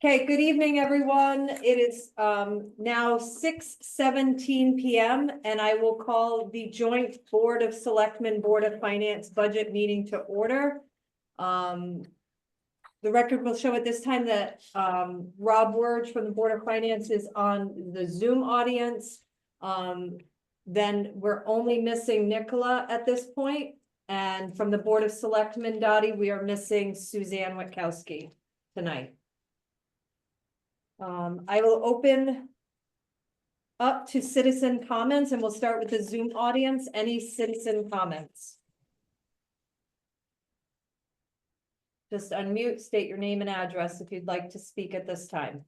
Okay, good evening, everyone. It is now 6:17 PM, and I will call the joint Board of Selectmen, Board of Finance budget meeting to order. The record will show at this time that Rob Wurge from the Board of Finance is on the Zoom audience. Then we're only missing Nicola at this point, and from the Board of Selectmen, Dottie, we are missing Suzanne Witkowski tonight. I will open up to citizen comments, and we'll start with the Zoom audience. Any citizen comments? Just unmute, state your name and address if you'd like to speak at this time.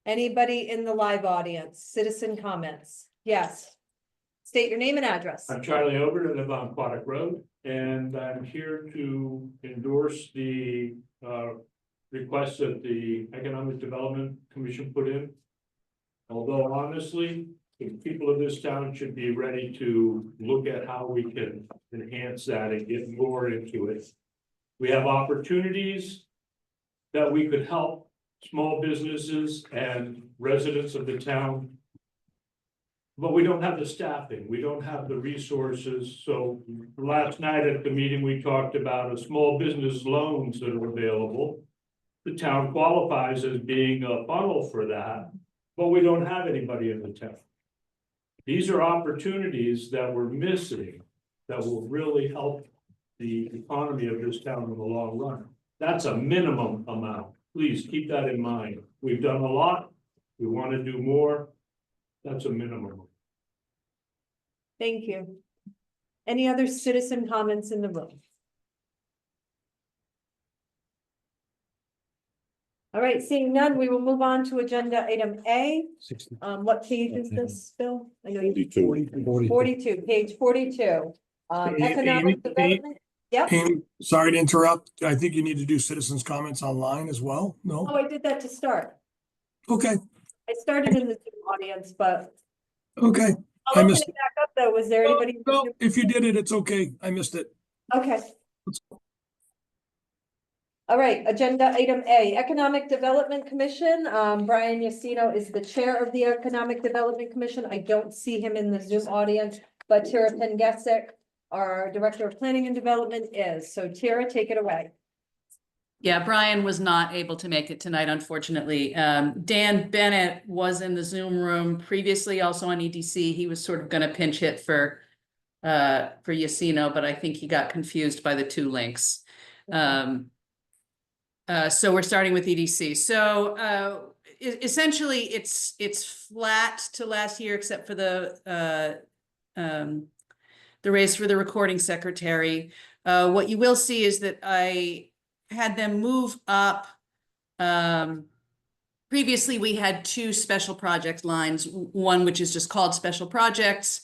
Anybody in the live audience, citizen comments? Yes. State your name and address. I'm Charlie Obert, I live on Aquatic Road, and I'm here to endorse the request that the Economic Development Commission put in. Although honestly, the people of this town should be ready to look at how we can enhance that and get more into it. We have opportunities that we could help small businesses and residents of the town. But we don't have the staffing, we don't have the resources. So last night at the meeting, we talked about a small business loans that are available. The town qualifies as being a funnel for that, but we don't have anybody in the town. These are opportunities that we're missing that will really help the economy of this town in the long run. That's a minimum amount. Please keep that in mind. We've done a lot. We want to do more. That's a minimum. Thank you. Any other citizen comments in the room? All right, seeing none, we will move on to agenda item A. What page is this, Bill? I know you. 42, page 42. Economic development. Yep. Amy, sorry to interrupt. I think you need to do citizens' comments online as well. No? Oh, I did that to start. Okay, I started in the Zoom audience, but okay. I'll open it back up though. Was there anybody? No, if you did it, it's okay. I missed it. Okay. All right, agenda item A, Economic Development Commission. Brian Yacino is the chair of the Economic Development Commission. I don't see him in the Zoom audience, but Tara Pengesic, our Director of Planning and Development, is. So Tara, take it away. Yeah, Brian was not able to make it tonight, unfortunately. Dan Bennett was in the Zoom room previously, also on EDC. He was sort of going to pinch hit for Yacino, but I think he got confused by the two links. So we're starting with EDC. So essentially, it's flat to last year, except for the raise for the recording secretary. What you will see is that I had them move up. Previously, we had two special project lines, one which is just called special projects,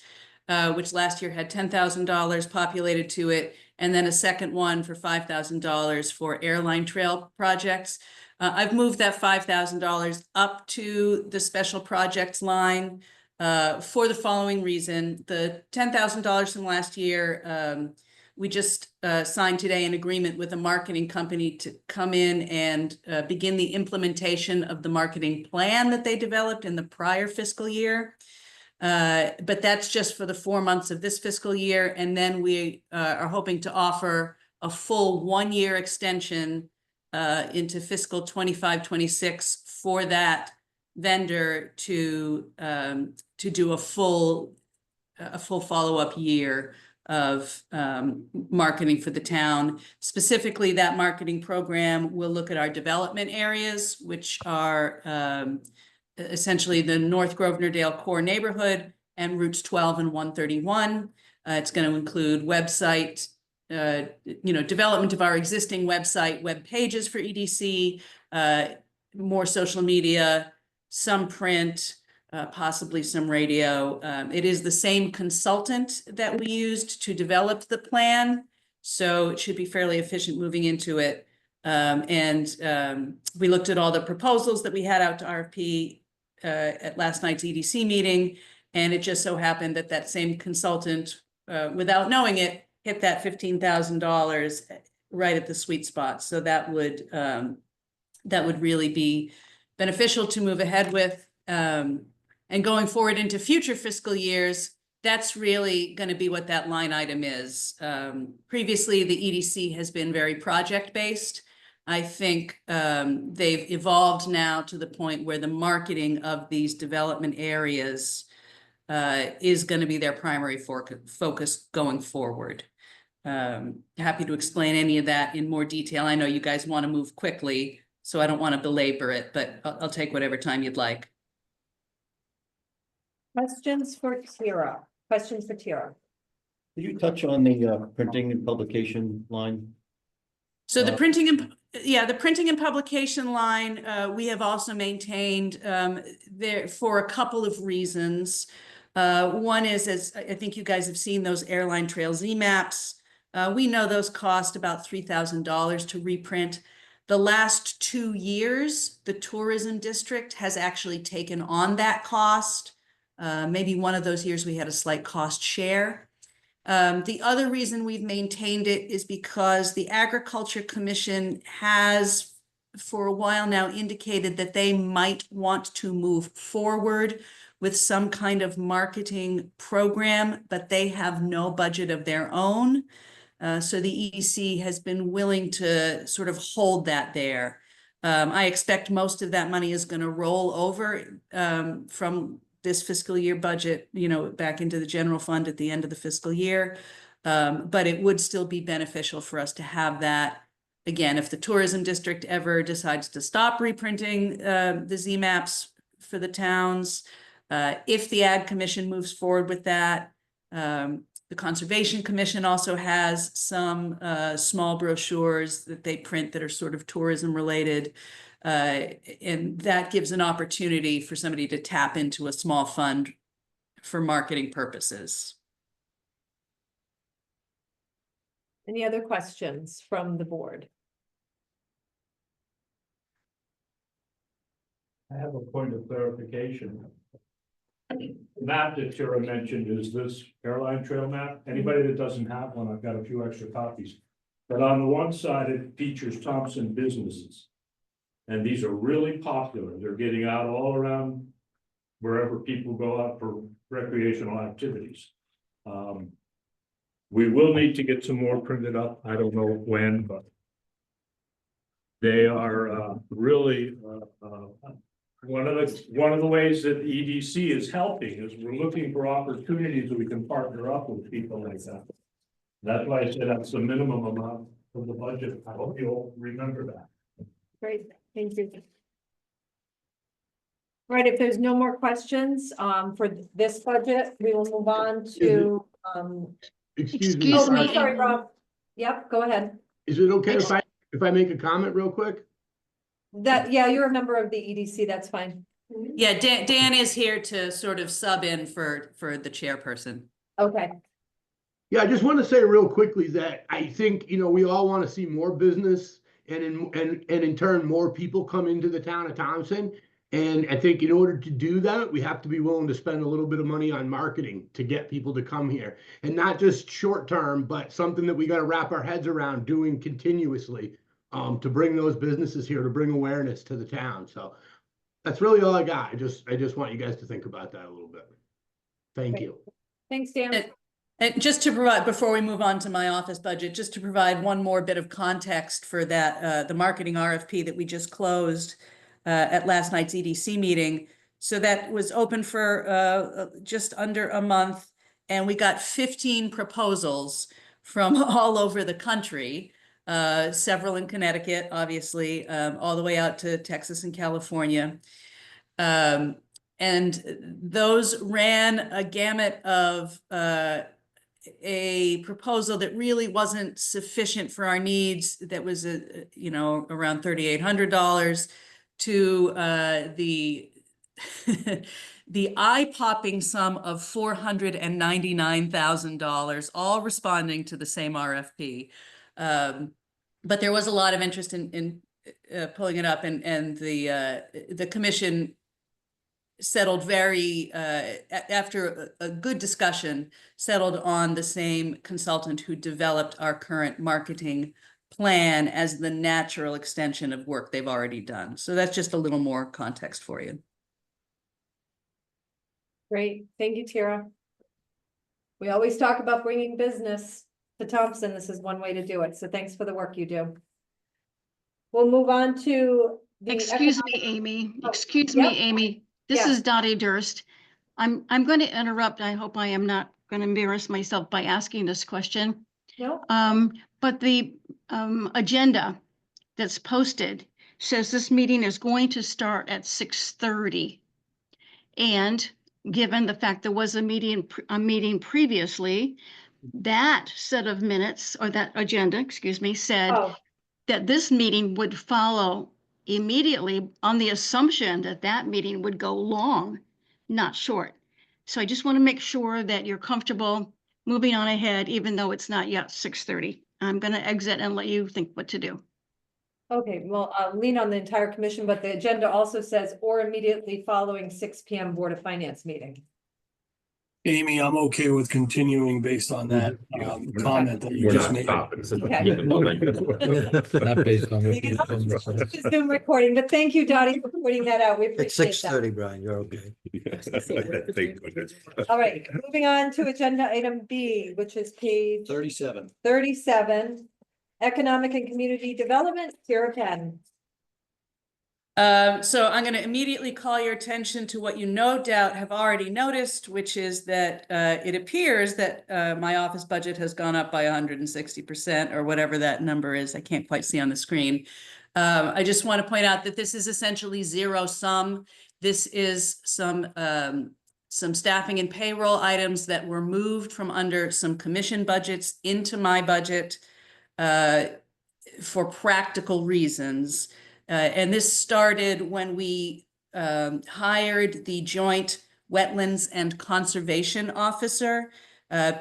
which last year had $10,000 populated to it, and then a second one for $5,000 for airline trail projects. I've moved that $5,000 up to the special projects line for the following reason. The $10,000 from last year, we just signed today an agreement with a marketing company to come in and begin the implementation of the marketing plan that they developed in the prior fiscal year. But that's just for the 4 months of this fiscal year. And then we are hoping to offer a full 1-year extension into fiscal 25-26 for that vendor to do a full follow-up year of marketing for the town. Specifically, that marketing program will look at our development areas, which are essentially the North Grosvenor-Dale core neighborhood and routes 12 and 131. It's going to include website, development of our existing website, web pages for EDC, more social media, some print, possibly some radio. It is the same consultant that we used to develop the plan, so it should be fairly efficient moving into it. We looked at all the proposals that we had out to RFP at last night's EDC meeting, and it just so happened that that same consultant, without knowing it, hit that $15,000 right at the sweet spot. So that would really be beneficial to move ahead with. And going forward into future fiscal years, that's really going to be what that line item is. Previously, the EDC has been very project-based. I think they've evolved now to the point where the marketing of these development areas is going to be their primary focus going forward. Happy to explain any of that in more detail. I know you guys want to move quickly, so I don't want to belabor it, but I'll take whatever time you'd like. Questions for Tira? Questions for Tira? Could you touch on the printing and publication line? So the printing and publication line, we have also maintained there for a couple of reasons. One is, as I think you guys have seen, those Airline Trail Z maps. We know those cost about $3,000 to reprint. The last 2 years, the tourism district has actually taken on that cost. Maybe one of those years we had a slight cost share. The other reason we've maintained it is because the Agriculture Commission has, for a while now, indicated that they might want to move forward with some kind of marketing program, but they have no budget of their own. So the EDC has been willing to sort of hold that there. I expect most of that money is going to roll over from this fiscal year budget, back into the general fund at the end of the fiscal year. But it would still be beneficial for us to have that. Again, if the tourism district ever decides to stop reprinting the Z maps for the towns, if the Ag Commission moves forward with that, the Conservation Commission also has some small brochures that they print that are sort of tourism related. And that gives an opportunity for somebody to tap into a small fund for marketing purposes. Any other questions from the board? I have a point of clarification. The map that Tara mentioned is this Airline Trail map. Anybody that doesn't have one, I've got a few extra copies. But on the one side, it features Thompson businesses. And these are really popular. They're getting out all around wherever people go out for recreational activities. We will need to get some more printed up. I don't know when, but they are really one of the ways that EDC is helping is we're looking for opportunities that we can partner up with people like that. That's why I said that's the minimum amount of the budget. I hope you'll remember that. Great, thank you. Right, if there's no more questions for this budget, we will move on to Excuse oh, me. I'm sorry, Rob. Yep, go ahead. Is it okay if I make a comment real quick? Yeah, you're a member of the EDC, that's fine. Yeah, Dan is here to sort of sub in for the chairperson. Okay, Yeah, I just want to say real quickly that I think, we all want to see more business and in turn, more people come into the town of Thompson. And I think in order to do that, we have to be willing to spend a little bit of money on marketing to get people to come here. And not just short term, but something that we got to wrap our heads around doing continuously to bring those businesses here, to bring awareness to the town. So that's really all I got. I just want you guys to think about that a little bit. Thank you. thanks, Dan. And just to provide, before we move on to my office budget, just to provide one more bit of context for that, the marketing RFP that we just closed at last night's EDC meeting. So that was open for just under a month, and we got 15 proposals from all over the country, several in Connecticut, obviously, all the way out to Texas and California. And those ran a gamut of a proposal that really wasn't sufficient for our needs. That was around $3,800 to the eye-popping sum of $499,000, all responding to the same RFP. But there was a lot of interest in pulling it up, and the commission settled very, after a good discussion, settled on the same consultant who developed our current marketing plan as the natural extension of work they've already done. So that's just a little more context for you. Great, thank you, Tara. We always talk about bringing business to Thompson. This is one way to do it, so thanks for the work you do. We'll move on to the. Excuse me, Amy. Oh, Excuse yep. me, Amy. This Yeah. is Dottie Durst. I'm going to interrupt. I hope I am not going to embarrass myself by asking this question. No, But the agenda that's posted says this meeting is going to start at 6:30. And given the fact there was a meeting previously, that set of minutes, or that agenda, excuse me, said oh, that this meeting would follow immediately on the assumption that that meeting would go long, not short. So I just want to make sure that you're comfortable moving on ahead, even though it's not yet 6:30. I'm going to exit and let you think what to do. okay, well, I'll lean on the entire commission, but the agenda also says, or immediately following 6 PM Board of Finance meeting. Amy, I'm okay with continuing based on that comment that you We're just not made. stopping. So Okay. keep it moving. Not based on. You can This is Zoom recording, but thank you, Dottie, for pointing that out. We It's appreciate six that. thirty, Brian, you're okay. Thank goodness. All right, moving on to agenda item B, which is page 37, Economic and Community Development, Tara Penn. So I'm going to immediately call your attention to what you no doubt have already noticed, which is that it appears that my office budget has gone up by 160% or whatever that number is. I can't quite see on the screen. I just want to point out that this is essentially zero sum. This is some staffing and payroll items that were moved from under some commission budgets into my budget for practical reasons. And this started when we hired the joint wetlands and conservation officer.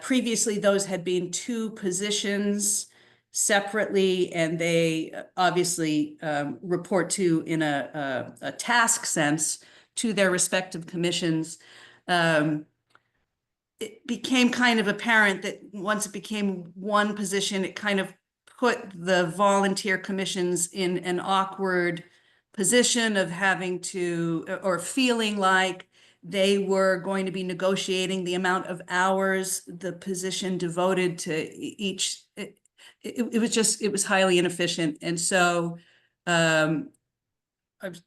Previously, those had been two positions separately, and they obviously report to in a task sense to their respective commissions. It became kind of apparent that once it became one position, it kind of put the volunteer commissions in an awkward position of having to, or feeling like they were going to be negotiating the amount of hours the position devoted to each. It was highly inefficient. And so I've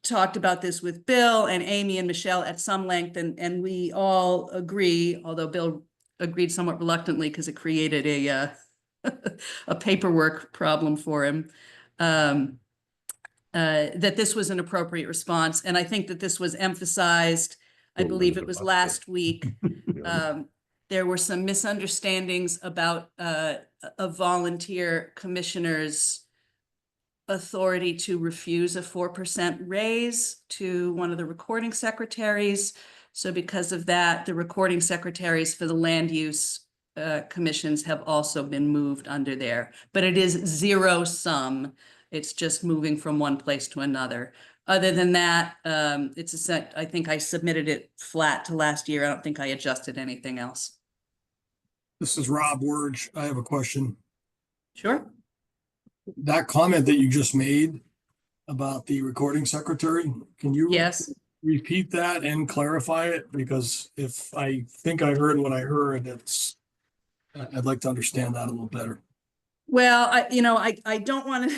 talked about this with Bill and Amy and Michelle at some length, and we all agree, although Bill agreed somewhat reluctantly because it created a paperwork problem for him, that this was an appropriate response. And I think that this was emphasized, I believe it was last week. There were some misunderstandings about a volunteer commissioner's authority to refuse a 4% raise to one of the recording secretaries. So because of that, the recording secretaries for the land use commissions have also been moved under there, but it is zero sum. It's just moving from one place to another. Other than that, it's a set. I think I submitted it flat to last year. I don't think I adjusted anything else. This is Rob Wurge. I have a question. Sure. That comment that you just made about the recording secretary, can you Yes. repeat that and clarify it? Because if I think I heard what I heard, I'd like to understand that a little better. Well, I don't want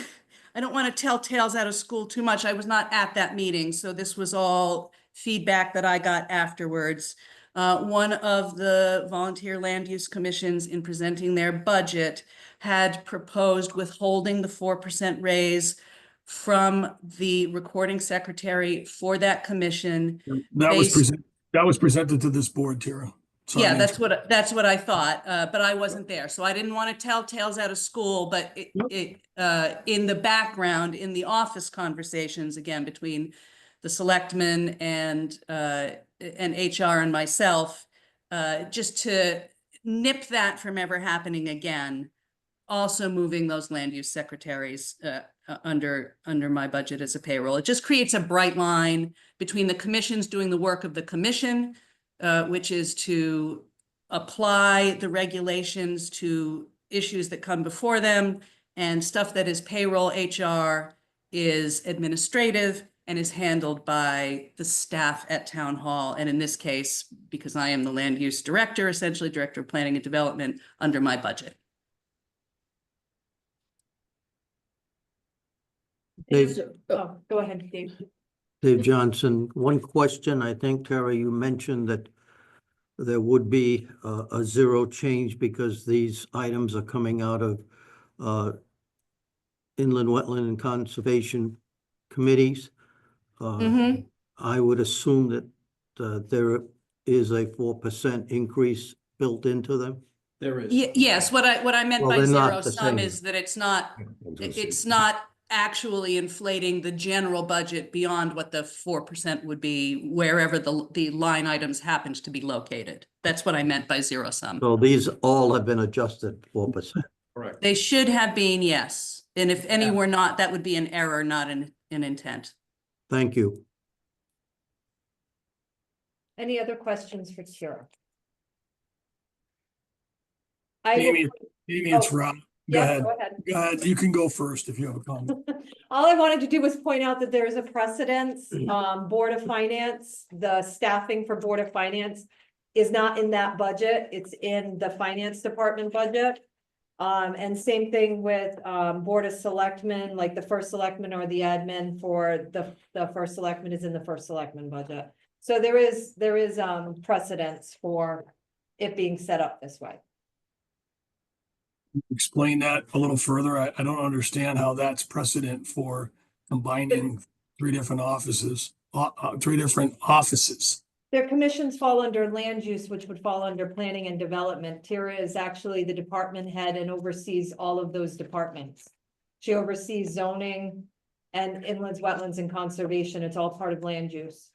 to tell tales out of school too much. I was not at that meeting, so this was all feedback that I got afterwards. One of the volunteer land use commissions, in presenting their budget, had proposed withholding the 4% raise from the recording secretary for that commission. That was Based- presented to this board, Tara. Sorry. Yeah, that's what I thought, but I wasn't there, so I didn't want to tell tales out of school. But it in the background, in the office conversations, again between the selectmen and HR and myself, just to nip that from ever happening again. also moving those land use secretaries under my budget as a payroll. It just creates a bright line between the commissions doing the work of the commission, which is to apply the regulations to issues that come before them, and stuff that is payroll HR is administrative and is handled by the staff at town hall. And in this case, because I am the land use director, essentially director of planning and development, under my budget. Dave, Oh, go ahead, Dave. Dave Johnson, one question. I think, Tara, you mentioned that there would be a zero change because these items are coming out of inland wetland and conservation committees. I would assume that there is a 4% increase built into them. There is. Yes, what I meant Well, by they're not zero the sum same. is that it's not actually inflating the general budget beyond what the 4% would be wherever the line items happens to be located. That's what I meant by zero sum. So these all have been adjusted 4%. Correct. They should have been, yes. And if any were not, that would be an error, not an intent. Thank you. Any other questions for Kira? I Amy, will, it's Rob. Go yeah, ahead. go ahead. Go ahead. You can go first if you have a comment. All I wanted to do was point out that there is a precedence, Board of Finance, the staffing for Board of Finance is not in that budget, it's in the Finance Department budget. And same thing with, Board of Selectmen, like the first selectman or the admin for the first selectman is in the first selectman budget. So there is precedence for it being set up this way. Explain that a little further. I don't understand how that's precedent for combining three different offices. Their commissions fall under land use, which would fall under planning and development. Tara is actually the department head and oversees all of those departments. She oversees zoning and inlands, wetlands, and conservation. It's all part of land use.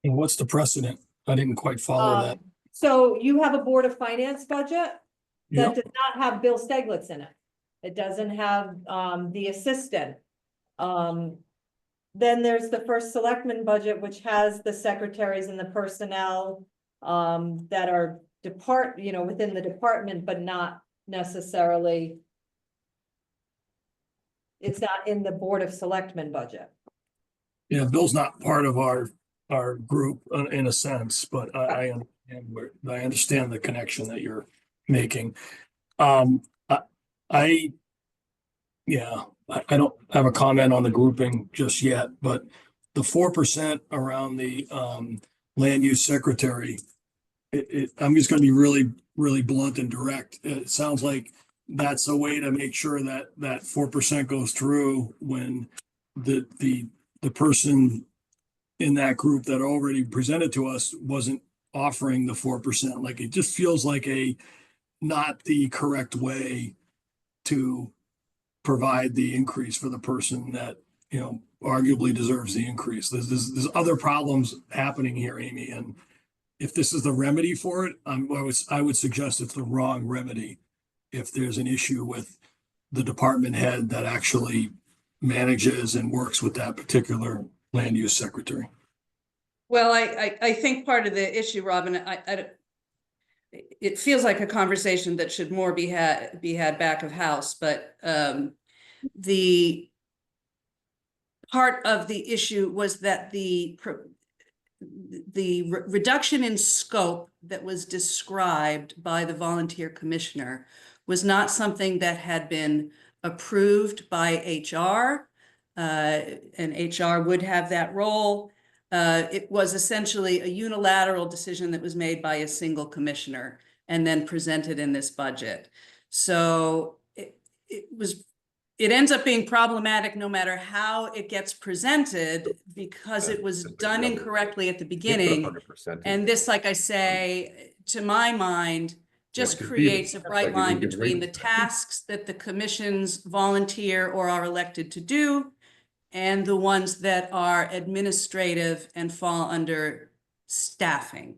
And what's the precedent? I didn't quite follow that. So you have a Board of Finance budget that Yep. does not have Bill Steglitz in it. It doesn't have the assistant. Then there's the first selectman budget, which has the secretaries and the personnel that are within the department, but not necessarily. It's not in the Board of Selectmen budget. Yeah, Bill's not part of our group in a sense, but I understand the connection that you're making. I don't have a comment on the grouping just yet, but the 4% around the land use secretary, I'm just gonna be really, really blunt and direct. It sounds like that's a way to make sure that 4% goes through when the person in that group that already presented to us wasn't offering the 4%. Like, it just feels like not the correct way to provide the increase for the person that, arguably deserves the increase. There's other problems happening here, Amy, and if this is the remedy for it, I would suggest it's the wrong remedy. If there's an issue with the department head that actually manages and works with that particular land use secretary. Well, I think part of the issue, Robin, it feels like a conversation that should more be had back of house, but the part of the issue was that the reduction in scope that was described by the volunteer commissioner was not something that had been approved by HR, and HR would have that role. It was essentially a unilateral decision that was made by a single commissioner and then presented in this budget. So it ends up being problematic no matter how it gets presented, because it was done incorrectly at the beginning. And this, like I say, to my mind, just creates a bright line between the tasks that the commissions volunteer or are elected to do and the ones that are administrative and fall under staffing.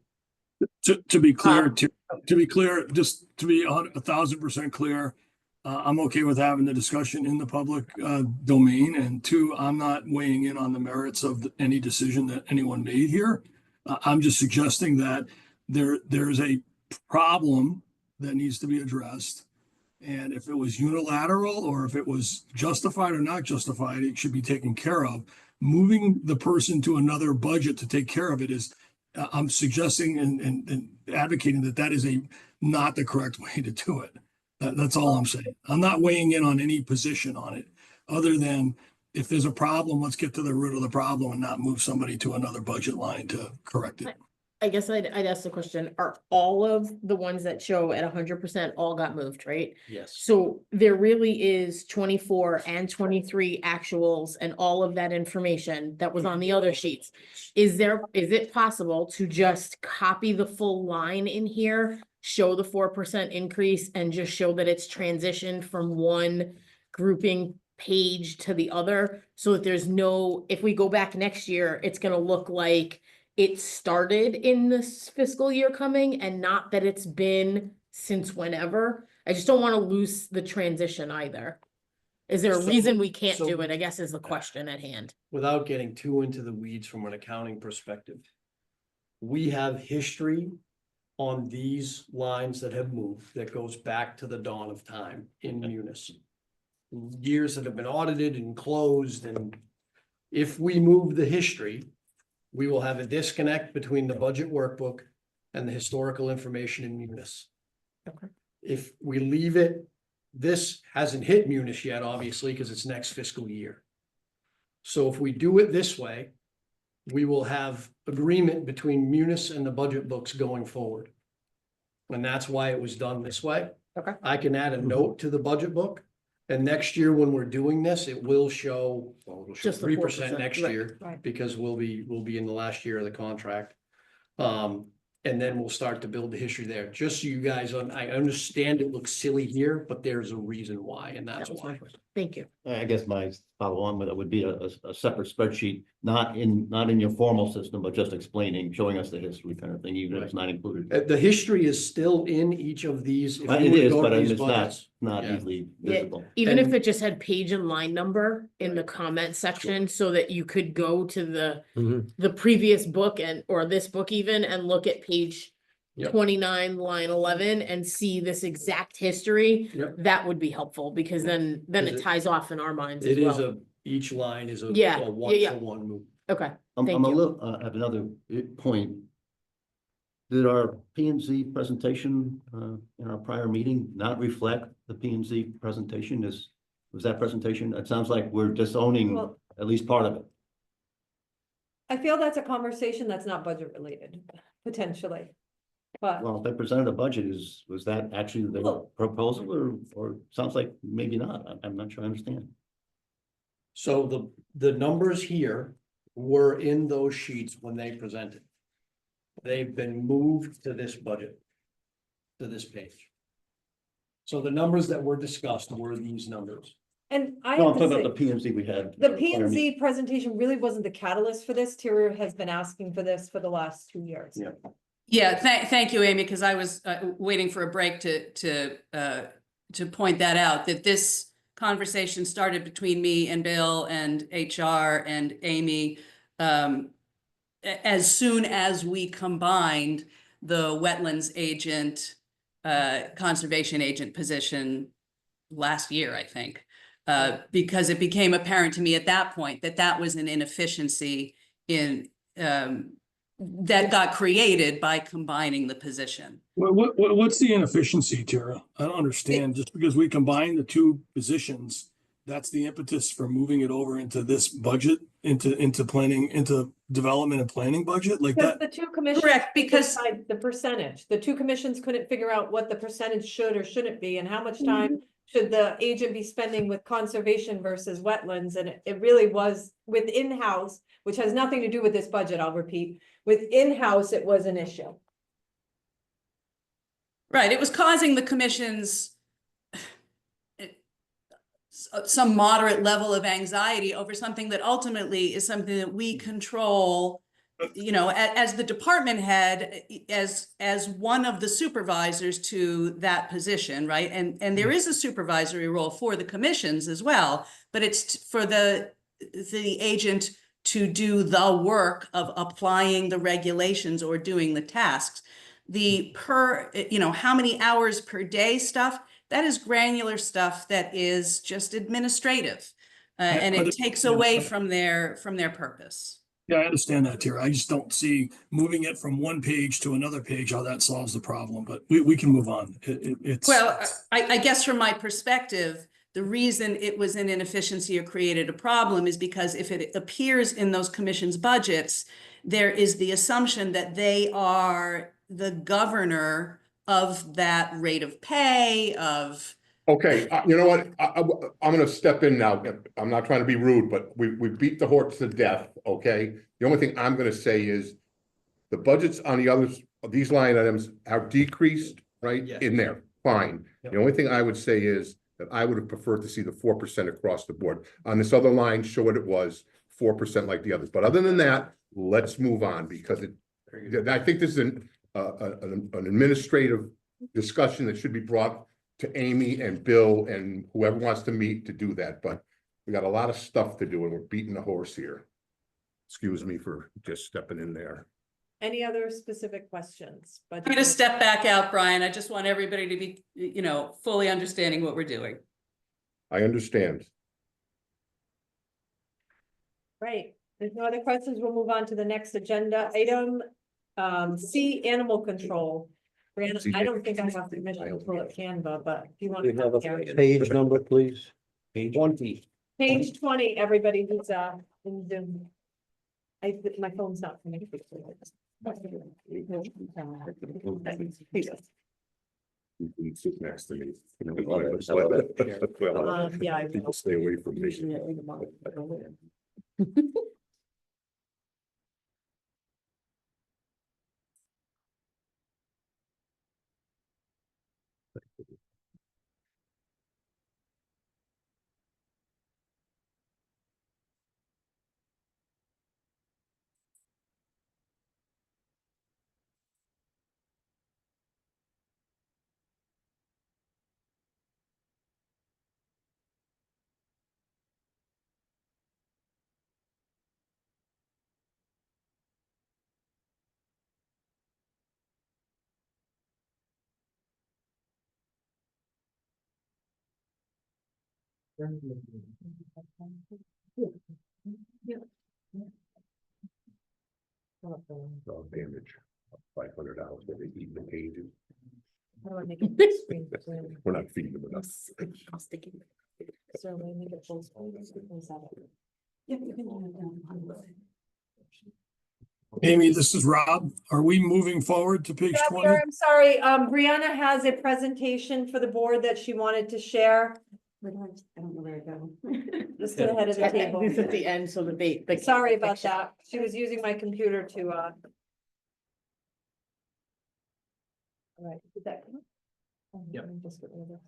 To be clear, to be clear, just to be 1,000% clear, I'm okay with having the discussion in the public domain. And two, I'm not weighing in on the merits of any decision that anyone made here. I'm just suggesting that there's a problem that needs to be addressed. And if it was unilateral or if it was justified or not justified, it should be taken care of. Moving the person to another budget to take care of it is, I'm suggesting and advocating that is not the correct way to do it. That's all I'm saying. I'm not weighing in on any position on it, other than if there's a problem, let's get to the root of the problem and not move somebody to another budget line to correct it. I guess I'd ask the question, are all of the ones that show at 100% all got moved, right? Yes. So there really is 24 and 23 actuals and all of that information that was on the other sheets. Is it possible to just copy the full line in here, show the 4% increase and just show that it's transitioned from one grouping page to the other? So that there's no, if we go back next year, it's gonna look like it started in this fiscal year coming and not that it's been since whenever. I just don't want to lose the transition either. Is there a reason we can't do it, I guess is the question at hand. Without getting too into the weeds from an accounting perspective, we have history on these lines that have moved that goes back to the dawn of time in Munis. Years that have been audited and closed, and if we move the history, we will have a disconnect between the budget workbook and the historical information in Munis. Okay. If we leave it, this hasn't hit Munis yet, obviously, because it's next fiscal year. So if we do it this way, we will have agreement between Munis and the budget books going forward. And that's why it was done this way. Okay. I can add a note to the budget book. And next year, when we're doing this, it will show, well, it'll show Just the 3% 4%, next right, year. right. Because we'll be in the last year of the contract. And then we'll start to build the history there, just so you guys, I understand it looks silly here, but there's a reason why, and that's That was my why. question. Thank you. I guess my follow on with it would be a separate spreadsheet, not in your formal system, but just explaining, showing us the history kind of thing, even if it's not included. The history is still in each of these. if you It were to is, go to but these it's budgets. not Yeah. easily Yeah, visible. even if And- it just had page and line number in the comment section so that you could go to the previous book or this book even and look at page Yep. 29, line 11 and see this exact history, Yep. that would be helpful because then Is it it- ties off in our minds as It is well. each line is a Yeah, one yeah, to yeah. one move. Okay, I'm Thank a you. little, I have another point. Did our P and Z presentation, in our prior meeting not reflect the P and Z presentation? Was that presentation? It sounds like we're disowning Well- at least part of it. I feel that's a conversation that's not budget related, potentially. But Well, if they presented a budget, was that actually the Well- proposal or sounds like maybe not? I'm not sure I understand. So the numbers here were in those sheets when they presented. They've been moved to this budget, to this page. So the numbers that were discussed were these numbers. and I No, I'm have to talking about the say, P and Z we had. the P and Z presentation really wasn't the catalyst for this. Tyra has been asking for this for the last 2 years. Yeah. Yeah, thank you, Amy, because I was waiting for a break to point that out, that this conversation started between me and Bill and HR and Amy as soon as we combined the wetlands agent, conservation agent position last year, I think. Because it became apparent to me at that point that that was an inefficiency in that got created by combining the position. What's the inefficiency, Tara? I don't understand. Just because we combine the two positions, that's the impetus for moving it over into this budget, into planning, into development and planning budget like Because that? the two commissions. Correct, couldn't because- decide the percentage, the two commissions couldn't figure out what the percentage should or shouldn't be and how much time should the agent be spending with conservation versus wetlands, and it really was with in-house, which has nothing to do with this budget, I'll repeat, with in-house, it was an issue. Right, it was causing the commissions some moderate level of anxiety over something that ultimately is something that we control you know, as the department head, as one of the supervisors to that position, right? And there is a supervisory role for the commissions as well, but it's for the agent to do the work of applying the regulations or doing the tasks. The how many hours per day stuff, that is granular stuff that is just administrative. And it takes away from their purpose. Yeah, I understand that, Tara. I just don't see moving it from one page to another page, how that solves the problem, but we can move on. It's. Well, I guess from my perspective, the reason it was an inefficiency or created a problem is because if it appears in those commissions' budgets, there is the assumption that they are the governor of that rate of pay, of. Okay, you know what? I'm gonna step in now. I'm not trying to be rude, but we beat the horse to death, okay? The only thing I'm gonna say is the budgets on the others, these line items are decreased, right? Yeah. In there, fine. Yep. The only thing I would say is that I would have preferred to see the 4% across the board. On this other line, show what it was, 4% like the others. But other than that, let's move on because I think this is an administrative discussion that should be brought to Amy and Bill and whoever wants to meet to do that, but we got a lot of stuff to do and we're beating the horse here. Excuse me for just stepping in there. Any other specific questions? I'm going to step back out, Brian. I just want everybody to be, fully understanding what we're doing. I understand. Right, there's no other questions. We'll move on to the next agenda item. C, animal control. Brianna, I don't think I have permission to pull up Canva, but if you want We have a to. page number, please. Page 20. Page 20, everybody who's in Zoom. My phone's not connected. You can sit next to me. Yeah, I will. People stay away from me. Damage, $500 for they eat the pages. How do I make it big screen? We're not feeding them enough. So let me get full screen. Is that it? Amy, this is Rob. Are we moving forward to page Yeah, we 20? are. I'm sorry, Brianna has a presentation for the board that she wanted to share. I don't know where to go. Just to the head of the table. This at the end, so the. Sorry about that. She was using my computer to, All right, did that come up? Yep. Let me just get rid of this.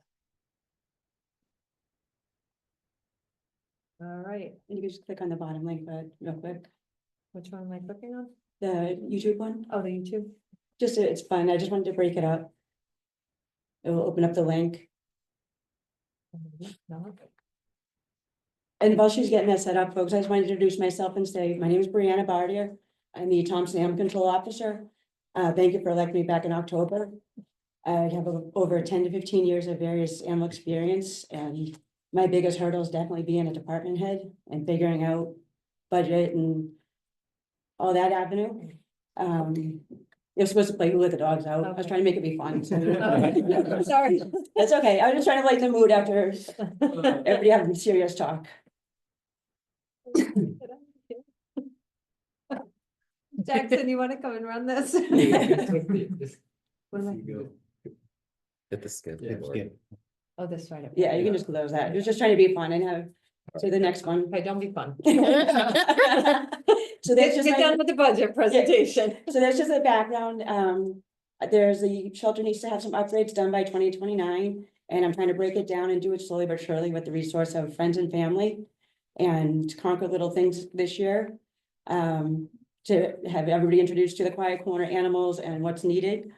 All right, You can just click on the bottom link, real quick, which one am I clicking on? the YouTube one, Oh, the YouTube. just, it's fun, I just wanted to break it up. It will open up the link, No. and while she's getting that set up, folks, I just wanted to introduce myself and say, my name is Brianna Bardier. I'm the Thompson Animal Control Officer. Thank you for electing me back in October. I have over 10 to 15 years of various animal experience, and my biggest hurdle is definitely being a department head and figuring out budget and all that avenue. You're supposed to play Who Let the Dogs Out. I was trying to make it be fun. So. Sorry. That's okay. I was just trying to lighten the mood after everybody having serious talk. Jackson, you want to come and run this? What am I- Hit the skip. Oh, this right. up Yeah, you here. can just close that. It was just trying to be fun and have, to the next one. Okay, don't be fun. So that's Get just get my- done with the budget presentation. So that's just the background. There's the shelter needs to have some upgrades done by 2029. And I'm trying to break it down and do it slowly but surely with the resource of friends and family. And conquer little things this year. to have everybody introduced to the quiet corner animals and what's needed.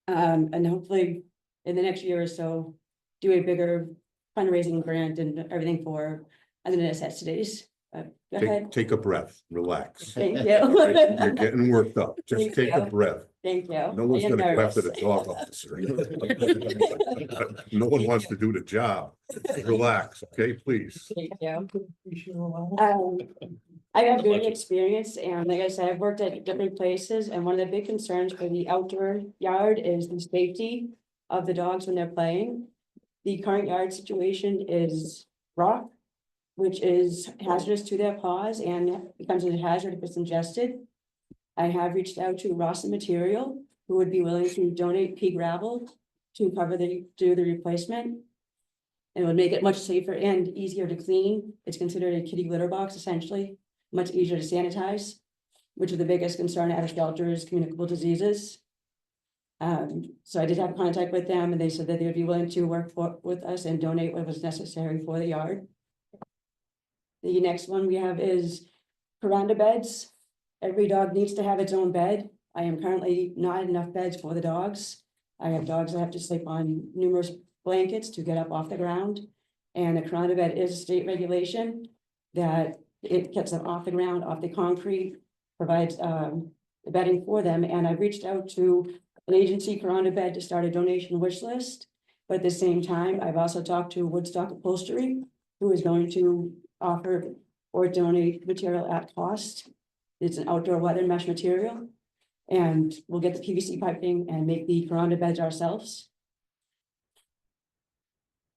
And hopefully in the next year or so, do a bigger fundraising grant and everything for other necessities. Go ahead. Take a breath, relax. Thank you. You're getting worked up. Just Thank take a you. breath. Thank you. No one's I am gonna go after the nervous. dog officer. No one wants to do the job. Relax, okay, please. Thank you. I have good experience, and like I said, I've worked at different places, and one of the big concerns for the outdoor yard is the safety of the dogs when they're playing. The current yard situation is rock, which is hazardous to their paws and becomes a hazard if it's ingested. I have reached out to Ross Material, who would be willing to donate pea gravel to do the replacement. It would make it much safer and easier to clean. It's considered a kitty litter box essentially, much easier to sanitize, which is the biggest concern at a shelter is communicable diseases. So I did have contact with them and they said that they would be willing to work with us and donate what was necessary for the yard. The next one we have is veranda beds. Every dog needs to have its own bed. I am currently not enough beds for the dogs. I have dogs that have to sleep on numerous blankets to get up off the ground. And a veranda bed is a state regulation that it gets them off the ground, off the concrete, provides the bedding for them. And I've reached out to an agency veranda bed to start a donation wish list. But at the same time, I've also talked to Woodstock Upholstery, who is going to offer or donate material at cost. It's an outdoor weather mesh material. And we'll get the PVC piping and make the veranda beds ourselves.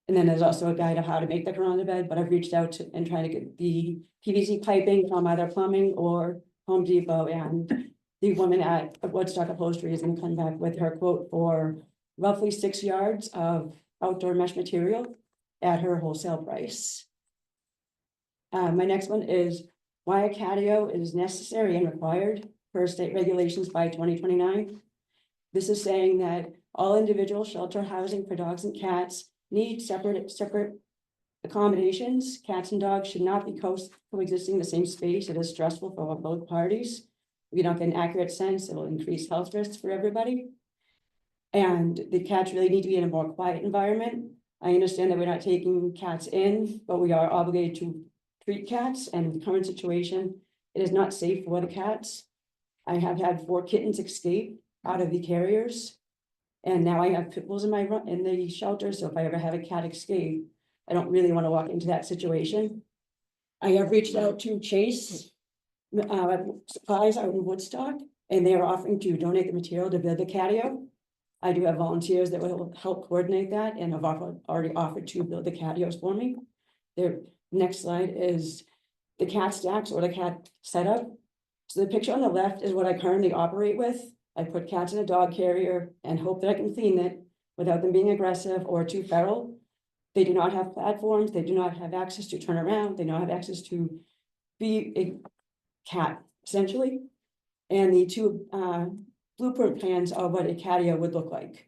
And then there's also a guide of how to make the veranda bed, but I've reached out to and trying to get the PVC piping from either plumbing or Home Depot, and the woman at Woodstock Upholstery is gonna come back with her quote for roughly 6 yards of outdoor mesh material at her wholesale price. My next one is why a catio is necessary and required per state regulations by 2029. This is saying that all individual shelter housing for dogs and cats need separate accommodations. Cats and dogs should not be coexisting in the same space. It is stressful for both parties. If you don't get an accurate sense, it will increase health risks for everybody. And the cats really need to be in a more quiet environment. I understand that we're not taking cats in, but we are obligated to treat cats, and in the current situation, it is not safe for the cats. I have had 4 kittens escape out of the carriers. And now I have pit bulls in the shelter, so if I ever have a cat escape, I don't really want to walk into that situation. I have reached out to Chase Supplies out in Woodstock, and they are offering to donate the material to build the catio. I do have volunteers that will help coordinate that and have already offered to build the catios for me. Their next slide is the cat stacks or the cat setup. So the picture on the left is what I currently operate with. I put cats in a dog carrier and hope that I can clean it without them being aggressive or too feral. They do not have platforms. They do not have access to turn around. They do not have access to be a cat, essentially. And the 2 blueprint plans of what a catio would look like.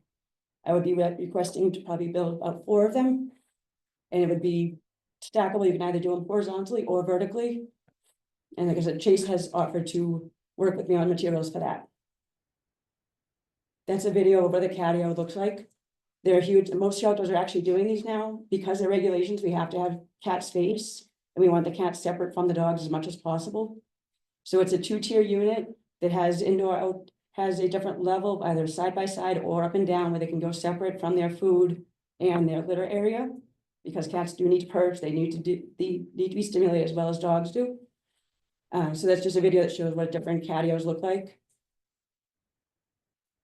I would be requesting to probably build about 4 of them. And it would be stackable. You can either do them horizontally or vertically. And like I said, Chase has offered to work with me on materials for that. That's a video of what the catio looks like. They're huge. Most shelters are actually doing these now because of regulations. We have to have cat space, and we want the cats separate from the dogs as much as possible. So it's a 2-tier unit that has has a different level, either side by side or up and down, where they can go separate from their food and their litter area. Because cats do need to purge, they need to be stimulated as well as dogs do. So that's just a video that shows what different catios look like.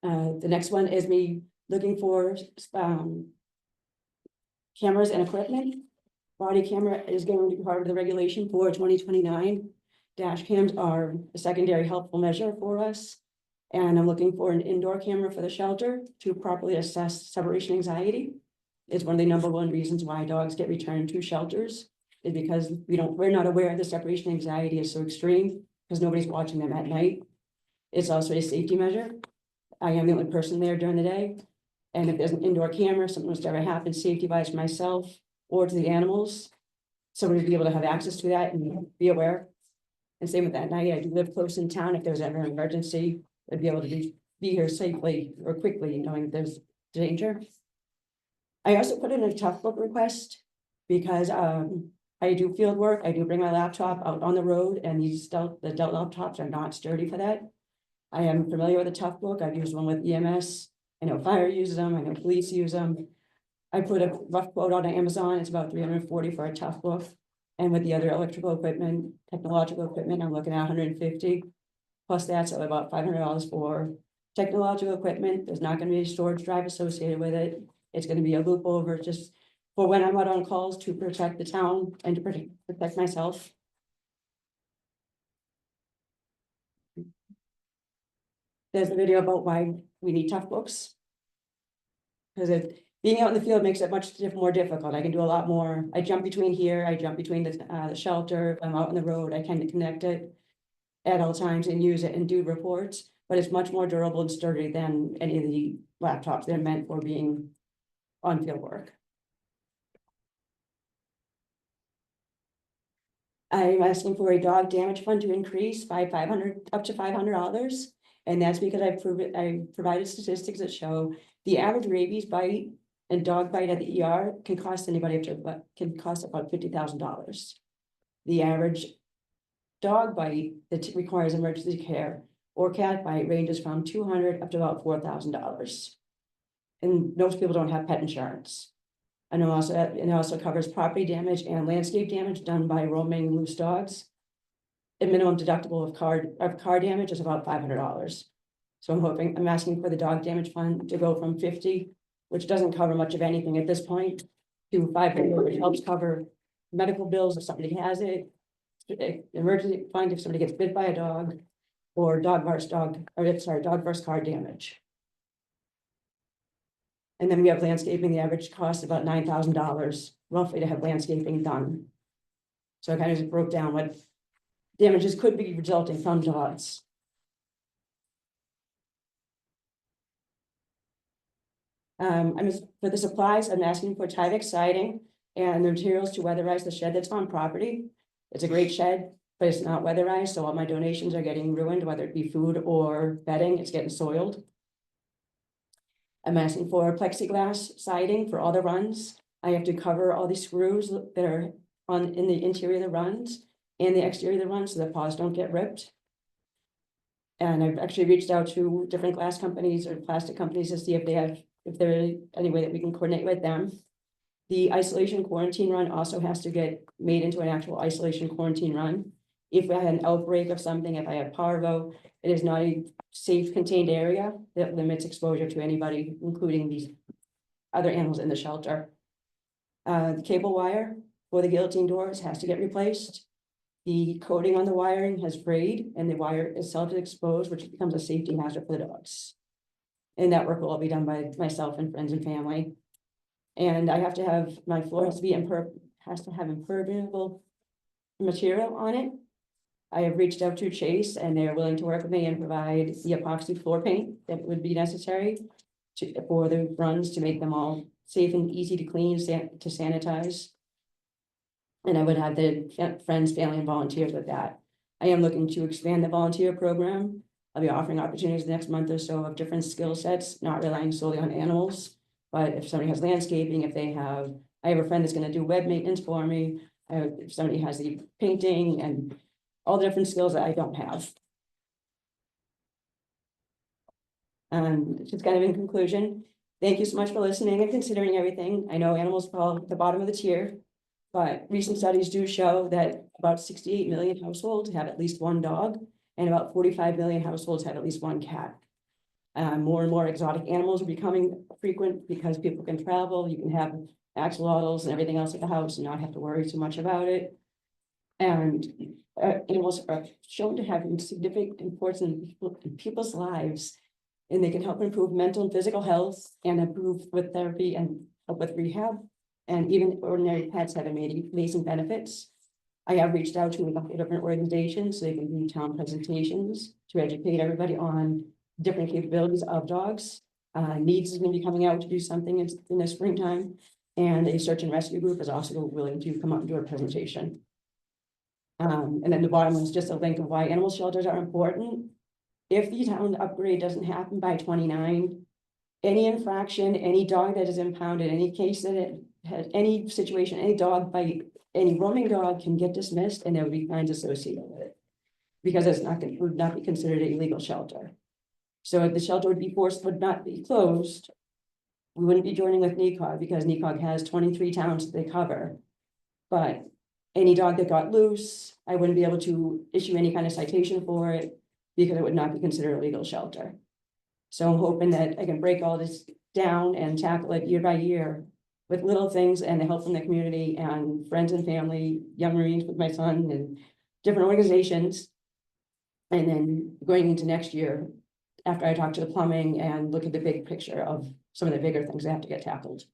The next one is me looking for cameras and equipment. Body camera is going to be part of the regulation for 2029. Dash cams are a secondary helpful measure for us. And I'm looking for an indoor camera for the shelter to properly assess separation anxiety. It's one of the #1 reasons why dogs get returned to shelters, is because we're not aware the separation anxiety is so extreme because nobody's watching them at night. It's also a safety measure. I am the only person there during the day. And if there's an indoor camera, something was to ever happen, safety wise for myself or to the animals, somebody would be able to have access to that and be aware. And same with that night, I do live close in town. If there's ever an emergency, I'd be able to be here safely or quickly, knowing that there's danger. I also put in a tough book request because I do field work. I do bring my laptop out on the road, and the Dell laptops are not sturdy for that. I am familiar with a tough book. I've used one with EMS. I know fire uses them. I know police use them. I put a rough quote on Amazon. It's about 340 for a tough book. And with the other electrical equipment, technological equipment, I'm looking at 150. Plus that's about $500 for technological equipment. There's not going to be a storage drive associated with it. It's going to be a loop over just for when I'm out on calls to protect the town and to protect myself. There's a video about why we need tough books. Because being out in the field makes it much more difficult. I can do a lot more. I jump between here, I jump between the shelter. If I'm out on the road, I can connect it at all times and use it and do reports. But it's much more durable and sturdy than any of the laptops that are meant for being on field work. I'm asking for a dog damage fund to increase by up to $500. And that's because I provided statistics that show the average rabies bite and dog bite at the ER can cost anybody can cost about $50,000. The average dog bite that requires emergency care or cat bite ranges from $200 up to about $4,000. And most people don't have pet insurance. And it also covers property damage and landscape damage done by roaming loose dogs. The minimum deductible of car damage is about $500. So I'm asking for the dog damage fund to go from 50, which doesn't cover much of anything at this point, to 500, which helps cover medical bills if somebody has it, emergency fund if somebody gets bit by a dog, or dog versus car damage. And then we have landscaping. The average cost about $9,000 roughly to have landscaping done. So I kind of just broke down what damages could be resulting from dogs. For the supplies, I'm asking for Tyvek siding and the materials to weatherize the shed that's on property. It's a great shed, but it's not weatherized, so all my donations are getting ruined, whether it be food or bedding, it's getting soiled. I'm asking for plexiglass siding for all the runs. I have to cover all the screws that are in the interior of the runs and the exterior of the runs so that paws don't get ripped. And I've actually reached out to different glass companies or plastic companies to see if there's any way that we can coordinate with them. The isolation quarantine run also has to get made into an actual isolation quarantine run. If I had an outbreak of something, if I have parvo, it is not a safe contained area that limits exposure to anybody, including these other animals in the shelter. The cable wire for the guillotine doors has to get replaced. The coating on the wiring has frayed and the wire itself is exposed, which becomes a safety hazard for the dogs. And that work will all be done by myself and friends and family. And I have to have, my floor has to have impermeable material on it. I have reached out to Chase and they're willing to work with me and provide the epoxy floor paint that would be necessary for the runs to make them all safe and easy to clean, to sanitize. And I would have the friends, family, and volunteers with that. I am looking to expand the volunteer program. I'll be offering opportunities the next month or so of different skill sets, not relying solely on animals. But if somebody has landscaping, I have a friend that's going to do web maintenance for me. If somebody has the painting and all the different skills that I don't have. Just kind of in conclusion, thank you so much for listening and considering everything. I know animals fall at the bottom of the tier, but recent studies do show that about 68 million households have at least one dog and about 45 million households have at least one cat. More and more exotic animals are becoming frequent because people can travel. You can have axolotls and everything else at the house and not have to worry too much about it. And animals are shown to have significant importance in people's lives, and they can help improve mental and physical health and improve with therapy and help with rehab. And even ordinary pets have amazing benefits. I have reached out to a couple of different organizations so they can do town presentations to educate everybody on different capabilities of dogs. Needs is going to be coming out to do something in the springtime, and a search and rescue group is also willing to come up and do a presentation. And then the bottom is just a link of why animal shelters are important. If the town upgrade doesn't happen by 29, any infraction, any dog that is impounded, any case that it had, any situation, any dog bite, any roaming dog can get dismissed and there will be fines associated with it. Because it's not, would not be considered a legal shelter. So if the shelter would not be closed, we wouldn't be joining with NECOG because NECOG has 23 towns that they cover. But any dog that got loose, I wouldn't be able to issue any kind of citation for it because it would not be considered a legal shelter. So I'm hoping that I can break all this down and tackle it year by year with little things and the help from the community and friends and family, Young Marines with my son and different organizations. And then going into next year, after I talk to the plumbing and look at the big picture of some of the bigger things that have to get tackled.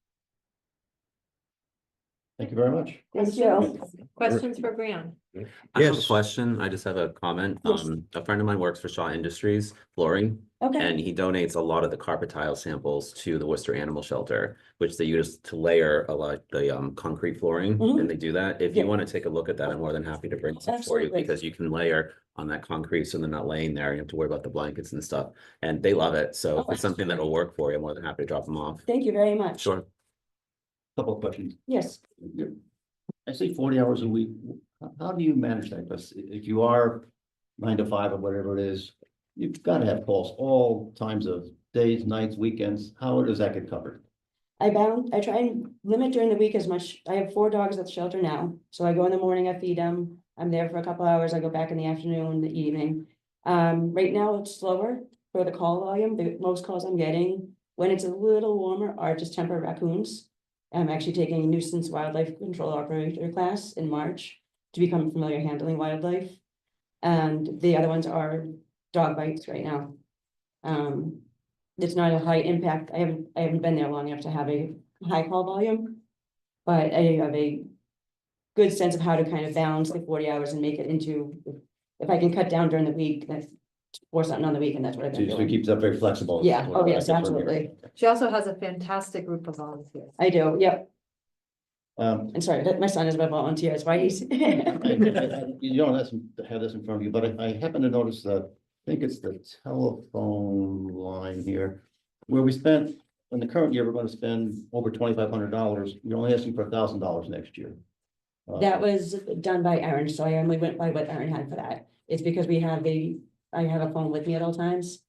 Thank you very much. Thank you. Questions for Brian? I have a Yes. question. I just have a comment. Yes. A friend of mine works for Shaw Industries Flooring, Okay, and he donates a lot of the carpet tile samples to the Worcester Animal Shelter, which they use to layer a lot of the concrete flooring, Mhm. and they do that. If Yeah. you want to take a look at that, I'm more than happy to bring some for you, Absolutely. because you can layer on that concrete, so they're not laying there. You have to worry about the blankets and stuff, and they love it. So if Oh, it's something that'll work for you, I'm more than happy to drop them off. thank you very much. Sure. Couple of questions. Yes, I say 40 hours a week. How do you manage that? Because if you are 9 to 5 or whatever it is, you've got to have calls all times of days, nights, weekends. How does that get covered? I try and limit during the week as much. I have 4 dogs at the shelter now. So I go in the morning, I feed them. I'm there for a couple hours. I go back in the afternoon, the evening. Right now it's slower for the call volume. The most calls I'm getting when it's a little warmer are just temporary raccoons. I'm actually taking a nuisance wildlife control operator class in March to become familiar handling wildlife. And the other ones are dog bites right now. It's not a high impact. I haven't been there long enough to have a high call volume. But I have a good sense of how to kind of balance the 40 hours and make it into, if I can cut down during the week, that's or something on the weekend, that's what I've been So it doing. keeps that very flexible. Yeah, What oh I yes, get from you. absolutely. She also has a fantastic group of volunteers. I do, yep. And sorry, my son is my volunteer, that's why he's. you don't have this in front of you, but I happen to notice that, I think it's the telephone line here, where we spent, in the current year, we're going to spend over $2,500. You're only asking for $1,000 next year. That was done by Aaron, so I only went by what Aaron had for that. It's because I have a phone with me at all times.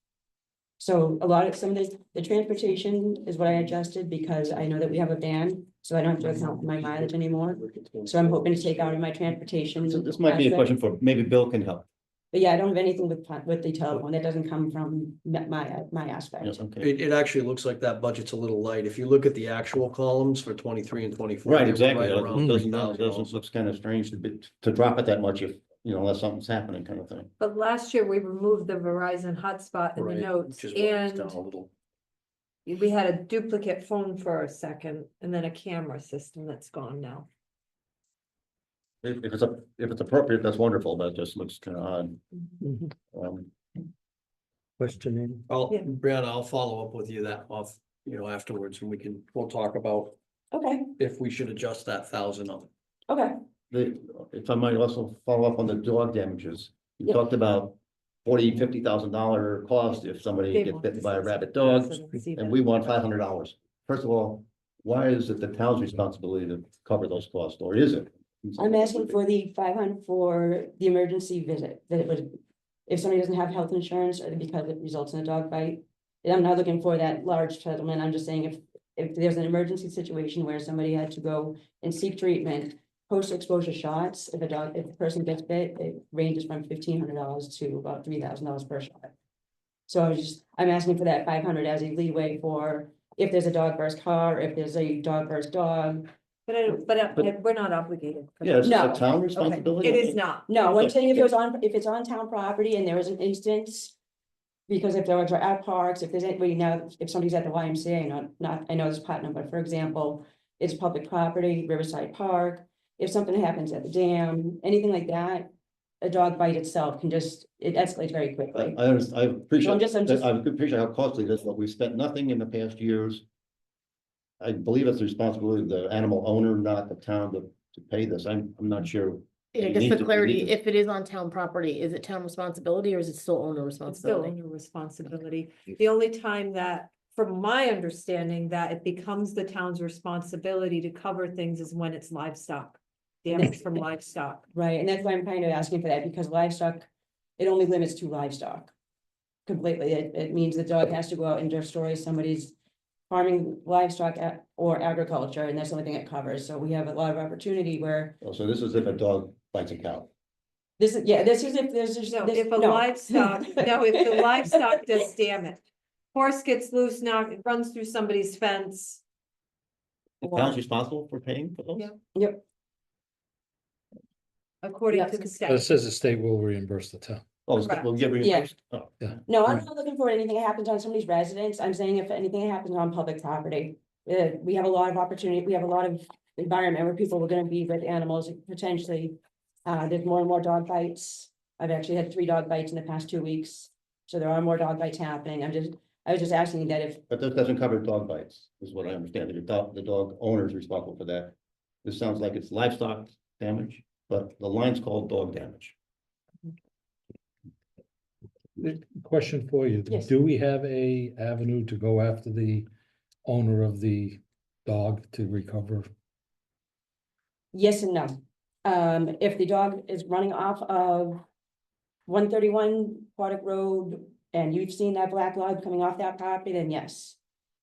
So some of the transportation is what I adjusted because I know that we have a van, so I don't have to account for my mileage anymore. So I'm hoping to take out of my transportation. So this might be a asset. question for, maybe Bill can help. But yeah, I don't have anything with the telephone. That doesn't come from my aspect. Yes, okay. It actually looks like that budget's a little light. If you look at the actual columns for 23 and 24. Right, they were exactly. right It around doesn't, $3,000. looks kind of strange to drop it that much if, unless something's happening kind of thing. But last year we removed the Verizon hotspot in the Right, notes which is why it's and down a little. we had a duplicate phone for a second and then a camera system that's gone now. If it's appropriate, that's wonderful, but it just looks kind of odd. Questioning. Yeah. Brianna, I'll follow up with you that off, afterwards, and we'll talk about Okay, if we should adjust that 1,000 of it. okay. If I might also follow up on the dog damages, you Yeah. talked about $50,000 cost if somebody gets bitten by a rabid dog, and we want $500. First of all, why is it the town's responsibility to cover those costs, or is it? I'm asking for the 500 for the emergency visit, that it would, if somebody doesn't have health insurance or because it results in a dog bite. And I'm not looking for that large settlement, I'm just saying if there's an emergency situation where somebody had to go and seek treatment, post-exposure shots, if the person gets bit, it ranges from $1,500 to about $3,000 per shot. So I'm asking for that 500 as a leeway for if there's a dog versus car, if there's a dog versus dog. But we're not obligated. for Yeah, it's that. a town Okay, responsibility. it is not. No, I'm saying if it's on town property and there is an instance. Because if dogs are at parks, if there's anybody now, if somebody's at the YMCA, I know this Putnam, but for example, it's public property, Riverside Park. If something happens at the dam, anything like that, a dog bite itself can it escalates very quickly. I understand, I appreciate, I'm just- I appreciate how costly this, but we've spent nothing in the past years. I believe it's the responsibility of the animal owner, not the town to pay this. I'm not sure I You guess need for to- you clarity, need to- if it is on town property, is it town responsibility or is it still owner It's still responsibility? owner responsibility. The only time that, from my understanding, that it becomes the town's responsibility to cover things is when it's livestock. Damage from livestock. Right, and that's why I'm kind of asking for that, because livestock, it only limits to livestock. Completely, it means the dog has to go out and destroy somebody's farming livestock or agriculture, and that's the only thing it covers, so we have a lot of opportunity where Oh, so this is if a dog bites a cow. this is, yeah, this is if there's just. No, this- if a livestock, no, if the livestock does damage. Horse gets loose, now it runs through somebody's fence. The town's responsible for paying for those? Yeah. Yep, According Yeah. to the But it statute. says the state will reimburse the town. Oh, so Correct. we'll get reimbursed? Oh, no, I'm not looking for anything that happens on somebody's residence, I'm saying if anything happens on public property. We have a lot of opportunity, we have a lot of environment where people are gonna be with animals potentially. There's more and more dog bites, I've actually had 3 dog bites in the past 2 weeks, so there are more dog bites happening, I was just asking that if, but this doesn't cover dog bites, is what I understand. The dog owner is responsible for that. This sounds like it's livestock damage, but the line's called dog damage. Question for you. Yes. Do we have a avenue to go after the owner of the dog to recover? yes and no. If the dog is running off of 131 Aquatic Road, and you've seen that black log coming off that property, then yes.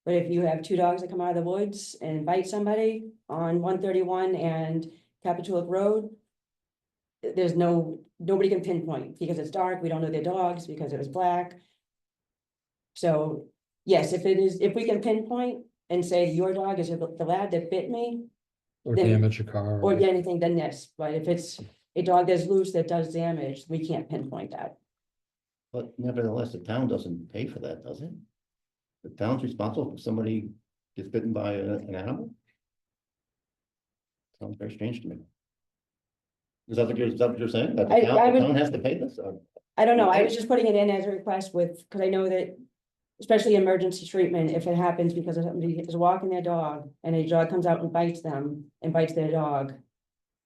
But if you have 2 dogs that come out of the woods and bite somebody on 131 and Capitola Road, there's nobody can pinpoint, because it's dark, we don't know their dogs, because it was black. So, yes, if we can pinpoint and say your dog is the lad that bit me, Or Then- damage a car? or anything, then yes, but if it's a dog that's loose that does damage, we can't pinpoint that. But nevertheless, the town doesn't pay for that, does it? The town's responsible if somebody gets bitten by an animal? Sounds very strange to me. Is that what you're saying? That I the would- town has to pay this? I don't know, I was just putting it in as a request because I know that, especially emergency treatment, if it happens because of somebody is walking their dog and a dog comes out and bites them and bites their dog,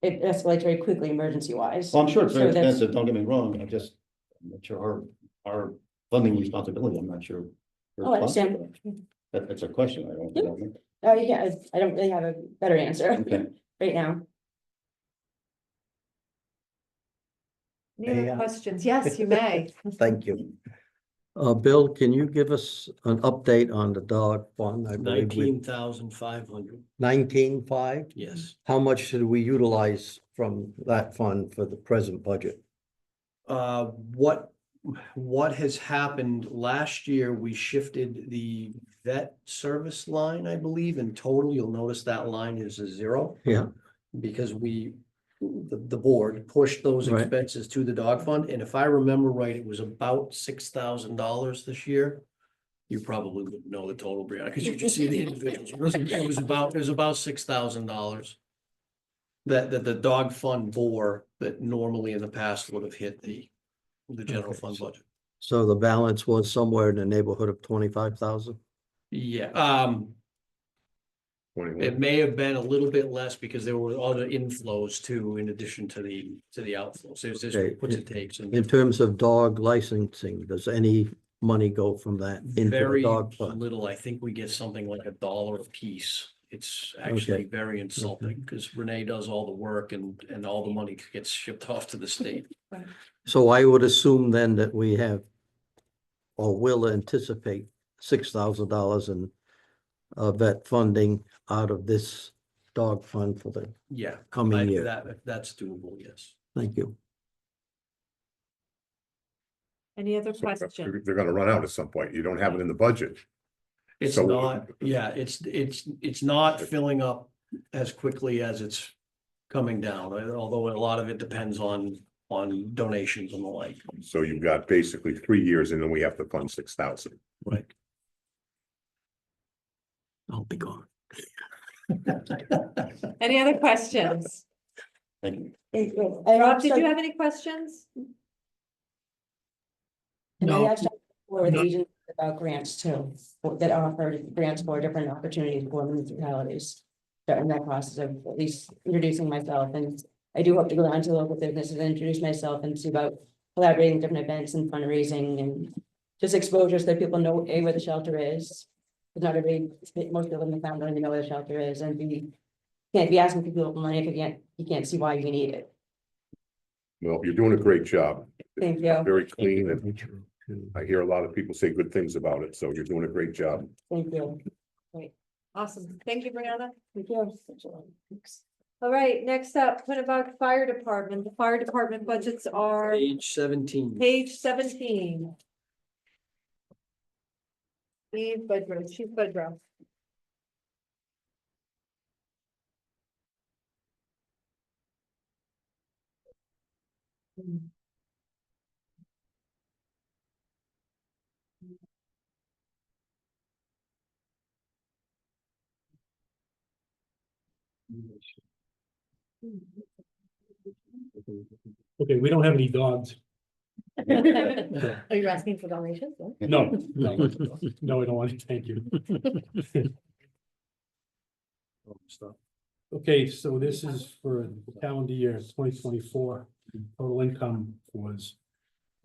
it escalates very quickly emergency wise. Well, I'm sure it's very So that's- expensive, don't get me wrong, I'm not sure our funding responsibility, I'm not sure. we're Oh, I understand. responsible for that. That's a question, I don't know. Oh, yeah, I don't really have a better answer Okay. right now. Any other May I? questions? Yes, you may. Thank you. Bill, can you give us an update on the dog fund? I believe we 19,500, 19.5. yes. How much should we utilize from that fund for the present budget? What has happened last year, we shifted the vet service line, I believe, in total, you'll notice that line is a 0. Yeah. Because the board pushed those Right. expenses to the dog fund, and if I remember right, it was about $6,000 this year. You probably wouldn't know the total, Brianna, because you just see the individuals. It was about $6,000. That the dog fund bore that normally in the past would have hit the general Okay, fund budget. So the balance was somewhere in the neighborhood of 25,000? Yeah, 21. it may have been a little bit less because there were other inflows too, in addition to the outflows. There's just Okay. puts and takes. And In terms of dog licensing, does any money go from that into the very dog fund? little, I think we get something like $1 a piece. It's actually Okay. very insulting because Renee does all the work and all the money gets shipped off to the state. So I would assume then that we have or will anticipate $6,000 in vet funding out of this dog fund for the Yeah, coming year. that's doable, yes. Thank you. Any other So questions? They're gonna run out at some point. You don't have it in the budget. It's So- not, yeah, it's not filling up as quickly as it's coming down, although a lot of it depends on donations and the like. So you've got basically 3 years and then we have to fund 6,000. Right. I'll be gone. Any other questions? Thank you. Rob, did you have any questions? And I No. have talked with No. agents about grants too, that offer grants for different opportunities for municipalities. So in that process of at least introducing myself and I do hope to go down to local businesses and introduce myself and see about collaborating different events and fundraising and just exposure so that people know, A, where the shelter is. But not everybody, most people in the town don't even know where the shelter is, and B, can't be asking people for money if you can't see why you need it. Well, you're doing a great job. Thank you. Very clean, and I hear a lot of people say good things about it, so you're doing a great job. Thank you. Awesome. Thank you, Brianna. Thank you. All right, next up, Quinnipiac Fire Department. The fire department budgets are Page 17. page 17. Chief Budrow. Okay, we don't have any dogs. Are you asking for donations? No, no, no, I don't want to, thank you. Okay, so this is for the calendar year 2024. Total income was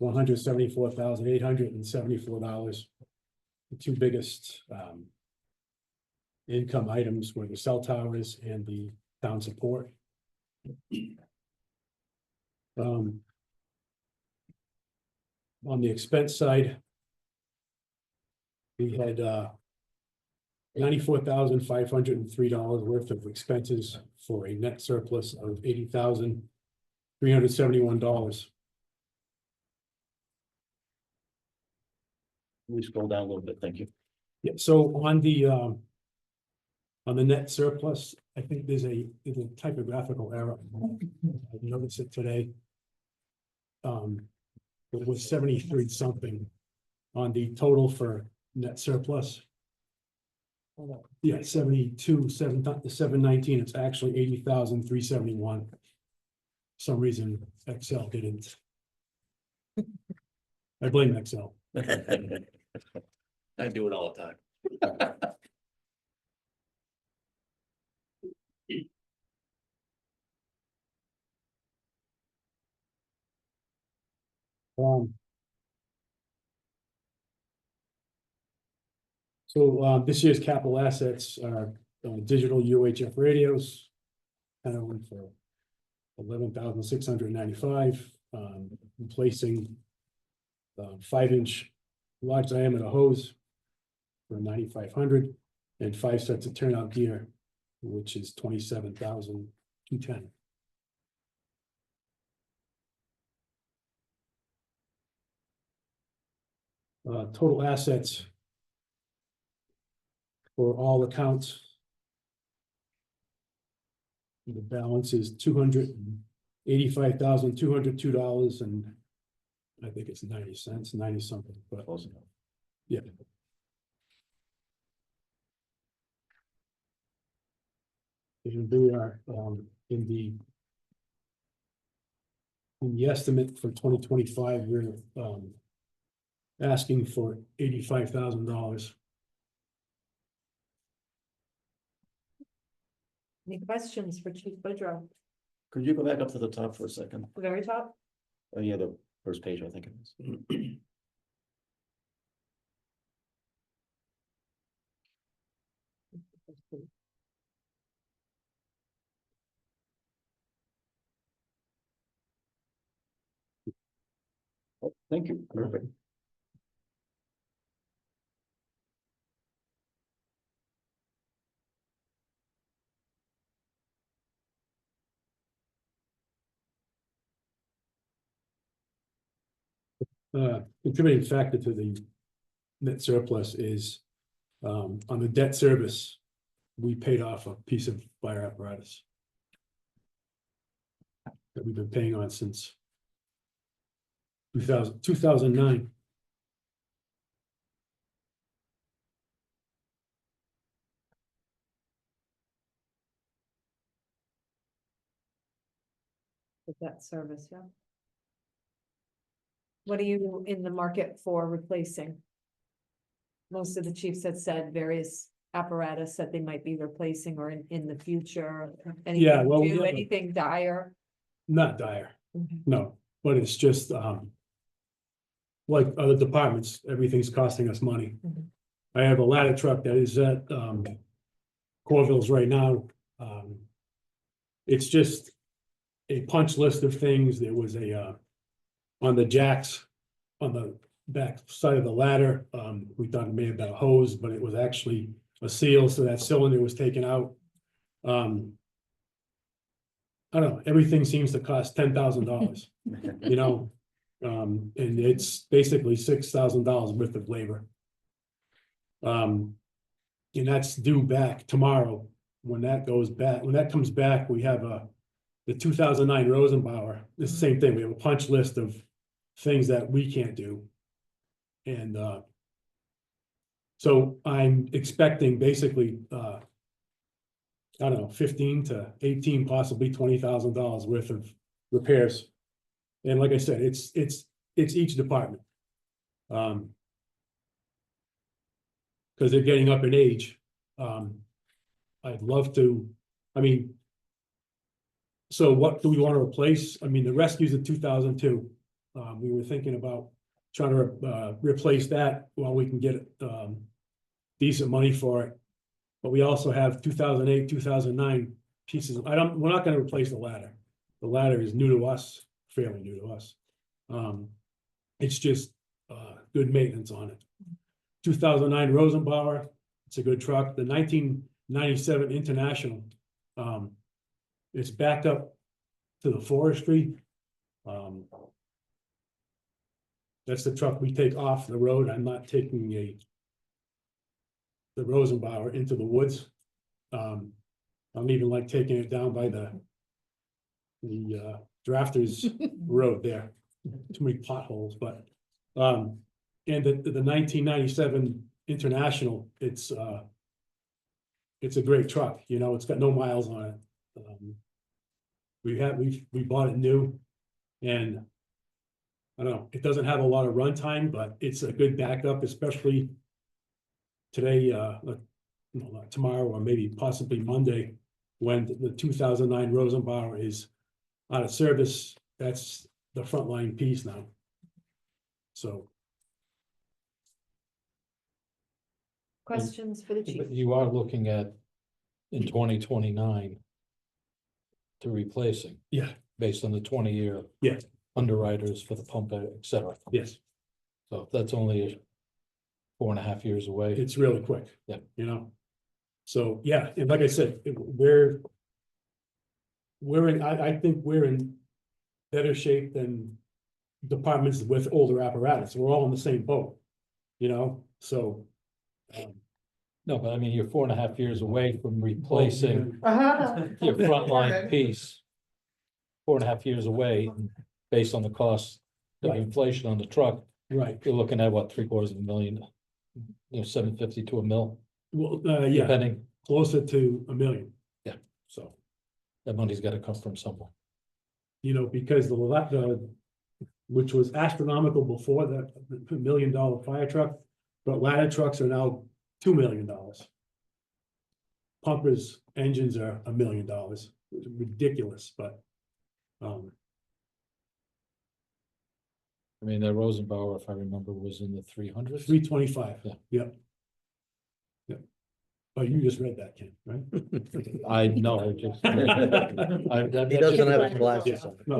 $174,874. The two biggest income items were the cell towers and the town support. On the expense side, we had $94,503 worth of expenses for a net surplus of $80,371. We scroll down a little bit, thank you. Yeah, so on the net surplus, I think there's a typographical error. I noticed it today. It was 73 something on the total for net surplus. Yeah, 719, it's actually 80,371. For some reason, Excel didn't. I blame Excel. I do it all the time. This year's capital assets are digital UHF radios. Kind of went for 11,695, replacing 5-inch large diameter hose for 9,500, and 5 sets of turnout gear, which is 27,210. Total assets for all accounts. The balance is $285,202, and I think it's 90 cents, 90 something, but yeah. And we are in the estimate for 2025, we're asking for $85,000. Any questions for Chief Budrow? Could you go back up to the top for a second? The very top? Oh, yeah, the first page, I think it is. Oh, thank you. Perfect. Contributing factor to the net surplus is on the debt service, we paid off a piece of fire apparatus that we've been paying on since 2009. The debt service, yeah. What are you in the market for replacing? Most of the chiefs have said various apparatus that they might be replacing or in the future. Yeah, well, we have a- Anything dire? not dire, Mhm. no, but it's just, like other departments, everything's costing us money. Mhm. I have a ladder truck that is at, Corville's right now. It's just a punch list of things. There was a, on the jacks, on the back side of the ladder, we thought it may have been a hose, but it was actually a seal, so that cylinder was taken out. I don't know, everything seems to cost $10,000, you know? And it's basically $6,000 worth of labor. And that's due back tomorrow. When that goes back, when that comes back, we have the 2009 Rosenbauer, it's the same thing, we have a punch list of things that we can't do. And, so I'm expecting basically, I don't know, 15 to 18, possibly $20,000 worth of repairs. And like I said, it's each department. Because they're getting up in age. I'd love to, I mean. So what do we want to replace? I mean, the rescue's a 2002. We were thinking about trying to replace that while we can get decent money for it. But we also have 2008, 2009 pieces. We're not gonna replace the ladder. The ladder is new to us, fairly new to us. It's just, good maintenance on it. 2009 Rosenbauer, it's a good truck. The 1997 International, it's backed up to the forestry. That's the truck we take off the road. I'm not taking the Rosenbauer into the woods. I'm even like taking it down by the drafters road there. Too many potholes, but, and the 1997 International, it's a great truck, you know, it's got no miles on it. We bought it new, and I don't know, it doesn't have a lot of runtime, but it's a good backup, especially today, not tomorrow, or maybe possibly Monday, when the 2009 Rosenbauer is out of service. That's the frontline piece now. So. Questions for the chief? But you are looking at in 2029 to replacing. Yeah. Based on the 20-year. Yeah. Underwriters for the pump, et cetera. Yes. So that's only 4.5 years away. It's really quick. Yeah. You know, so, yeah, and like I said, we're in, I think we're in better shape than departments with older apparatus. We're all in the same boat, you know, so. No, but I mean, you're 4.5 years away from replacing Uh-huh. your frontline piece. 4.5 years away, based on the cost of Right. inflation on the truck, Right, you're looking at what, $750,000 to $1 million, well, yeah, depending. closer to $1 million. Yeah. So, That money's gotta come from somewhere. you know, because which was astronomical before the $1 million fire truck, but ladder trucks are now $2 million. Pumpers, engines are $1 million, ridiculous, but, I mean, that Rosenbauer, if I remember, was in the 300s. 325. Yeah. Yep. Yep. Oh, you just read that, Ken, right? I know, I just. He doesn't have his glasses on. No.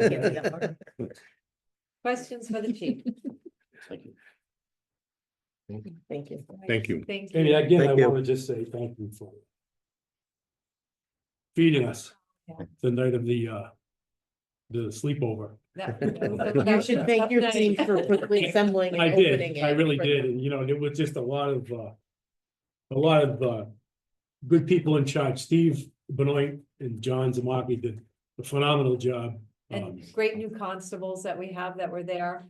Questions for the chief? Thank you. Thank you. Thank you. And again, I Thank you. want to just say thank you for feeding us the night of the sleepover. You should thank your team for quickly assembling and I opening did, it. I really did, and you know, there was just a lot of good people in charge. Steve Benoit and John Zamaki did a phenomenal job. And great new constables that we have that were there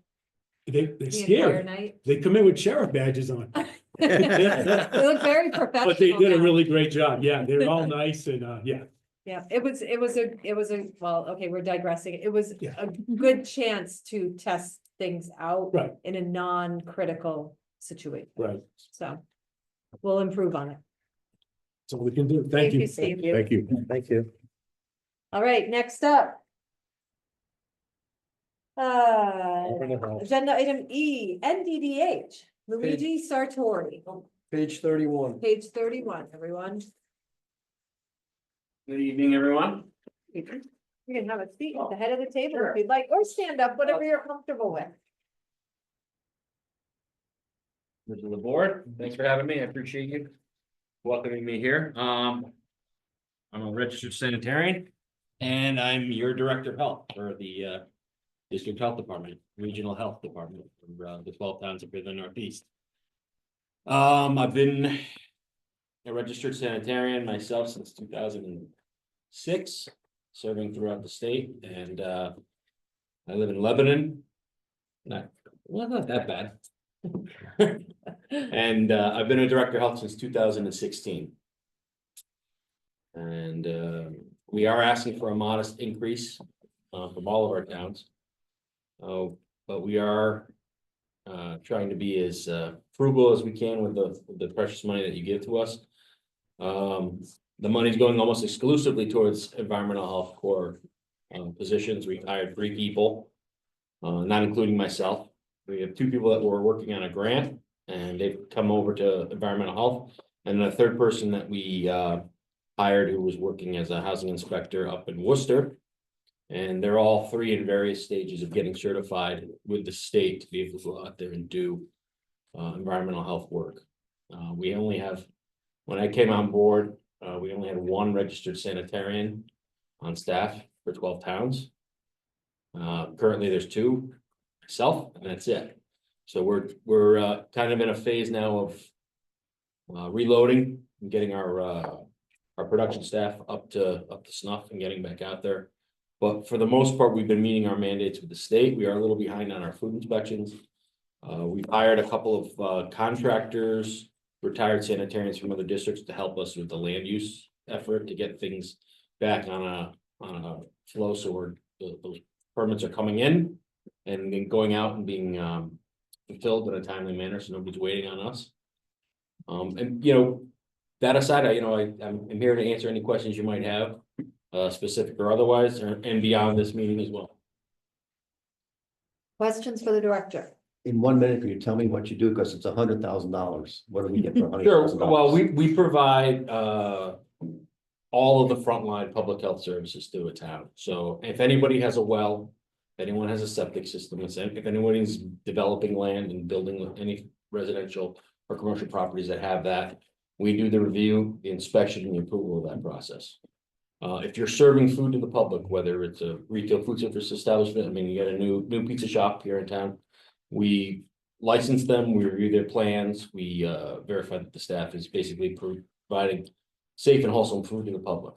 They're the entire scared, night. they come in with sheriff badges on. They look very professional. But they did a now. really great job, yeah, they're all nice and, yeah. Yeah, it was a, well, okay, we're digressing. It was Yeah. a good chance to test things out. Right. In a non-critical situation. Right. So we'll improve on it. So we can do, thank you. Steve. Thank you. Thank you. All right, next up. Agenda item E, NDDH, Luigi Sartori, Page 31. page 31, everyone. Good evening, everyone. You can have a seat at the head of the table if you'd like, or stand up, whatever you're comfortable with. Members of the board, thanks for having me. I appreciate you welcoming me here. I'm a registered sanitarian and I'm your director of health for the district health department, regional health department for the 12 towns up in the Northeast. I've been a registered sanitarian myself since 2006, serving throughout the state, and I live in Lebanon. Not that bad. And I've been a director of health since 2016. And we are asking for a modest increase from all of our towns. But we are trying to be as frugal as we can with the precious money that you give to us. The money's going almost exclusively towards environmental health core positions. We've hired 3 people, not including myself. We have 2 people that were working on a grant and they've come over to environmental health. And then a 3rd person that we hired who was working as a housing inspector up in Worcester. And they're all 3 in various stages of getting certified with the state to be able to go out there and do environmental health work. We only have, when I came on board, we only had 1 registered sanitarian on staff for 12 towns. Currently there's 2, myself, and that's it. So we're kind of in a phase now of reloading and getting our production staff up to snuff and getting back out there. But for the most part, we've been meeting our mandates with the state. We are a little behind on our food inspections. We've hired a couple of contractors, retired sanitarians from other districts to help us with the land use effort to get things back on a flow. So those permits are coming in and then going out and being fulfilled in a timely manner, so nobody's waiting on us. And that aside, I'm here to answer any questions you might have, specific or otherwise, and beyond this meeting as well. Questions for the director? In 1 minute, can you tell me what you do? Because it's $100,000. What do we get for Sure. $100,000? Well, we provide all of the frontline public health services to a town. So if anybody has a well, if anyone has a septic system, if anybody's developing land and building any residential or commercial properties that have that, we do the review, the inspection, and the approval of that process. If you're serving food to the public, whether it's a retail food service establishment, I mean, you got a new pizza shop here in town, we license them, we review their plans, we verify that the staff is basically providing safe and wholesome food to the public.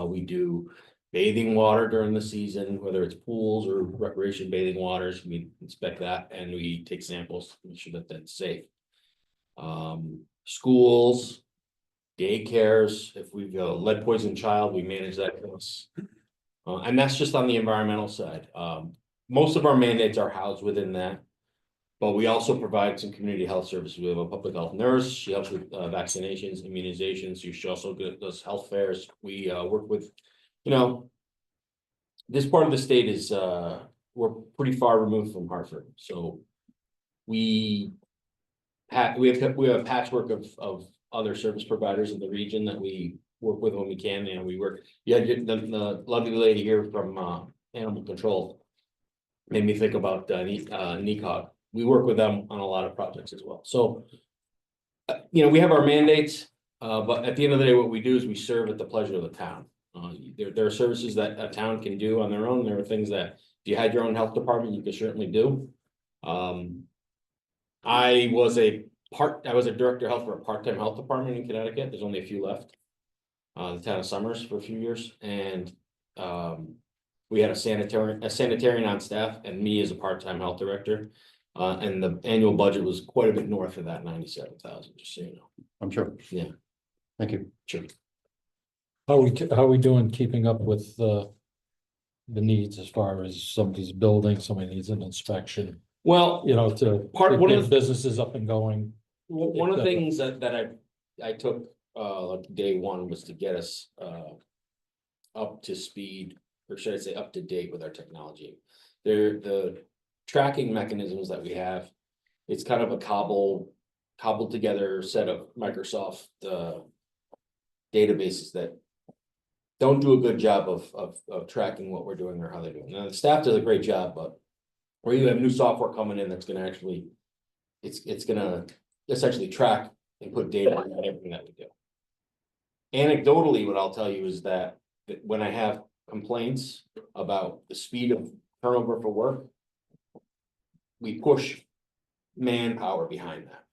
We do bathing water during the season, whether it's pools or recreation bathing waters, we inspect that and we take samples to make sure that that's safe. Schools, daycares, if we've got a lead poisoned child, we manage that for us. And that's just on the environmental side. Most of our mandates are housed within that. But we also provide some community health services. We have a public health nurse. She helps with vaccinations, immunizations. She also does health fairs. We work with, this part of the state is, we're pretty far removed from Hartford. So we have a patchwork of other service providers in the region that we work with when we can. And we work, the lovely lady here from Animal Control made me think about NECOG. We work with them on a lot of projects as well. So, we have our mandates, but at the end of the day, what we do is we serve at the pleasure of the town. There are services that a town can do on their own. There are things that if you had your own health department, you could certainly do. I was a director of health for a part-time health department in Connecticut. There's only a few left. The town of Summers for a few years, and we had a sanitarian on staff and me as a part-time health director. And the annual budget was quite a bit north of that 97,000, just so you know. I'm sure. Yeah. Thank you. Sure. How are we doing keeping up with the needs as far as somebody's building, somebody needs an inspection? Well, to get businesses up and going. One of the things that I took like day one was to get us up to speed, or should I say up to date with our technology. the tracking mechanisms that we have, it's kind of a cobbled together set of Microsoft databases that don't do a good job of tracking what we're doing or how they're doing. Now, the staff does a great job, but where you have new software coming in that's gonna actually, it's gonna essentially track and put data on everything that we do. Anecdotally, what I'll tell you is that when I have complaints about the speed of turnover for work, we push manpower behind that.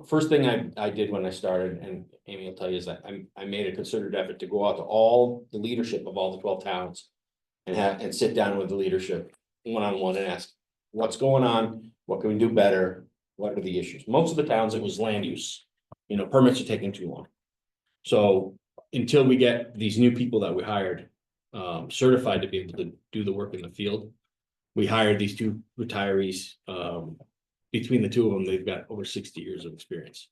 First thing I did when I started, and Amy will tell you, is that I made a concerted effort to go out to all the leadership of all the 12 towns and sit down with the leadership one-on-one and ask, what's going on? What can we do better? What are the issues? Most of the towns, it was land use. Permits are taking too long. So until we get these new people that we hired certified to be able to do the work in the field, we hired these 2 retirees. Between the 2 of them, they've got over 60 years of experience.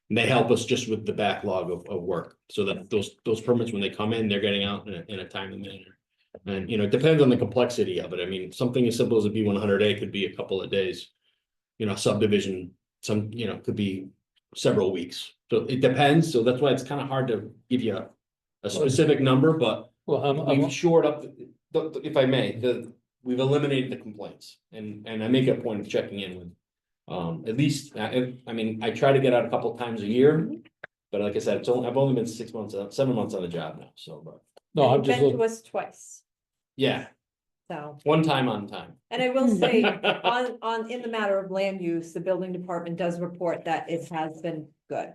And they help us just with the backlog of work, so that those permits, when they come in, they're getting out in a timely manner. And, it depends on the complexity of it. I mean, something as simple as a B100A could be a couple of days. Subdivision, could be several weeks. So it depends. So that's why it's kind of hard to give you a specific number, but we've shored up, if I may, we've eliminated the complaints. And I make a point of checking in with at least, I try to get out a couple of times a year, but like I said, I've only been 7 months on the job now, so, but. No, I'm You've just, been to us twice, Yeah, so. one time on time. And I will say, in the matter of land use, the building department does report that it has been good.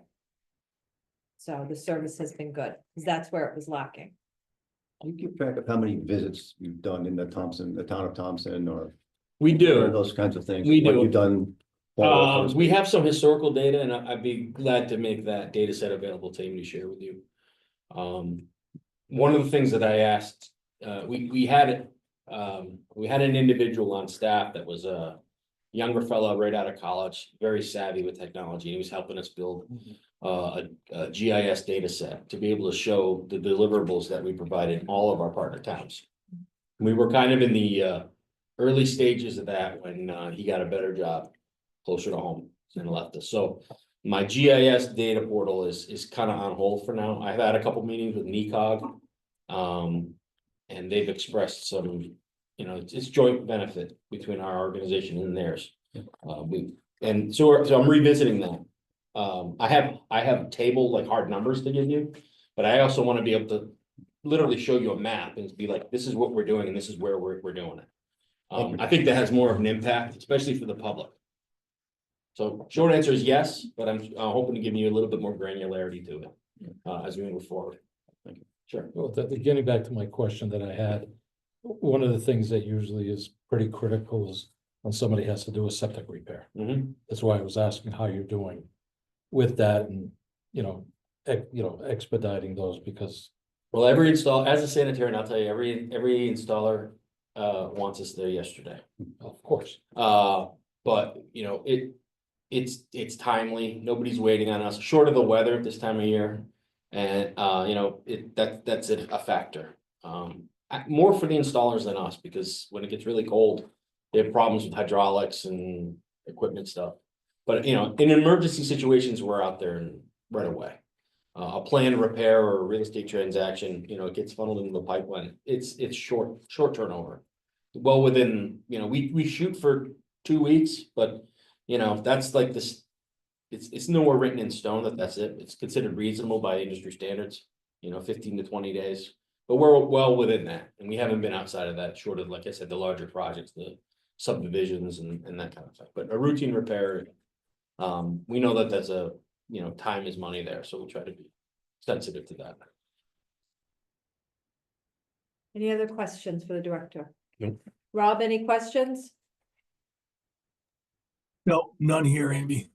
So the service has been good, because that's where it was lacking. Do you keep track of how many visits you've done in the town of Thompson, or? We do. Or those kinds of things? We What do. you've done? We have some historical data, and I'd be glad to make that data set available to Amy to share with you. One of the things that I asked, we had an individual on staff that was a younger fellow right out of college, very savvy with technology, and he was helping us build a GIS data set to be able to show the deliverables that we provided in all of our partner towns. We were kind of in the early stages of that when he got a better job closer to home and left us. So my GIS data portal is kind of on hold for now. I've had a couple meetings with NECOG. And they've expressed some, it's joint benefit between our organization and theirs. So I'm revisiting that. I have table like hard numbers to give you, but I also want to be able to literally show you a map and be like, this is what we're doing and this is where we're doing it. I think that has more of an impact, especially for the public. So short answer is yes, but I'm hoping to give you a little bit more granularity to it as we move forward. Thank you. Sure. well, getting back to my question that I had, one of the things that usually is pretty critical is when somebody has to do a septic repair. Mhm. That's why I was asking how you're doing with that and, expediting those, because Well, every install, as a sanitarian, I'll tell you, every installer wants us there yesterday. of course, But it's timely. Nobody's waiting on us, short of the weather at this time of year. And that's a factor. More for the installers than us, because when it gets really cold, they have problems with hydraulics and equipment stuff. But in emergency situations, we're out there and right away. A planned repair or a real estate transaction, it gets funneled into the pipeline. It's short turnover. Well, within, we shoot for 2 weeks, but that's like this. It's nowhere written in stone that's it. It's considered reasonable by industry standards, 15 to 20 days. But we're well within that, and we haven't been outside of that, short of, like I said, the larger projects, the subdivisions and that kind of thing. But a routine repair, we know that that's time is money there, so we try to be sensitive to that. Any other questions for the director? Nope. Rob, any questions? no, none here, Amy.